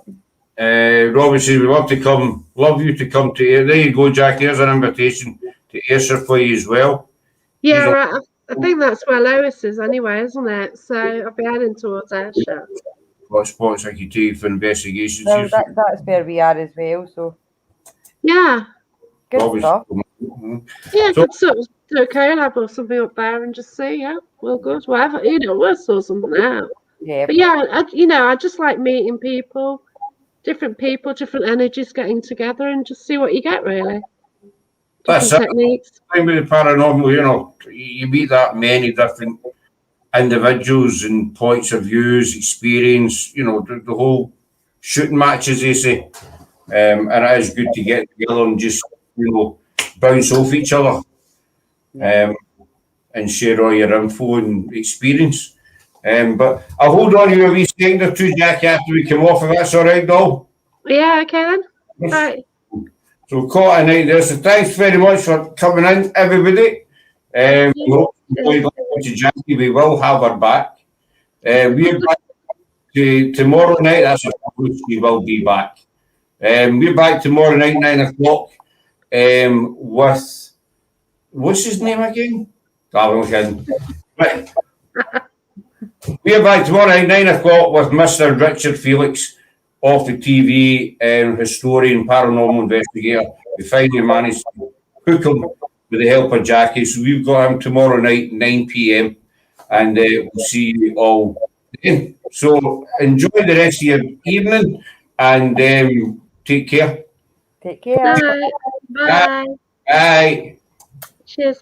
Robbie says we love you to come to Ayrshire. There you go, Jack. Here's an invitation to Ayrshire for you as well. Yeah, right. I think that's where Lois is anyway, isn't it? So I'll be heading towards Ayrshire. What spots I could take for investigations? Well, that's where we are as well. So Yeah. good Robbie's- stuff. Yeah, So- could sort of do a collab or something up there and just see, yeah, well, good, whatever, we'll sort something out. Yeah. But yeah, I just like meeting people, different energies getting together and just see what you get, really. That's Different it. techniques. With the paranormal, you meet that many different individuals and points of views, experience, the whole shooting match, as they say. And it is good to get together and just, bounce off each other and share all your info and experience. But I'll hold on to you a wee second or two, Jackie, after we come off, if that's all right, Doll. Yeah, okay then. Yes. Right. So we'll call it a night there. So thanks very much for coming in, everybody. We hope you enjoyed listening to Jackie. We will have her back. We're back tomorrow night. That's a promise. We will be back. We're back tomorrow night, 9 o'clock, with, what's his name again? I'm kidding. Right. We're back tomorrow night, 9 o'clock, with Mr. Richard Felix, off the TV, historian, paranormal investigator. We finally managed to hook him with the help of Jackie. So we've got him tomorrow night, 9 p.m. And we'll see you all then. So enjoy the rest of your evening and take care. Take care. Bye. Bye. Bye. Cheers.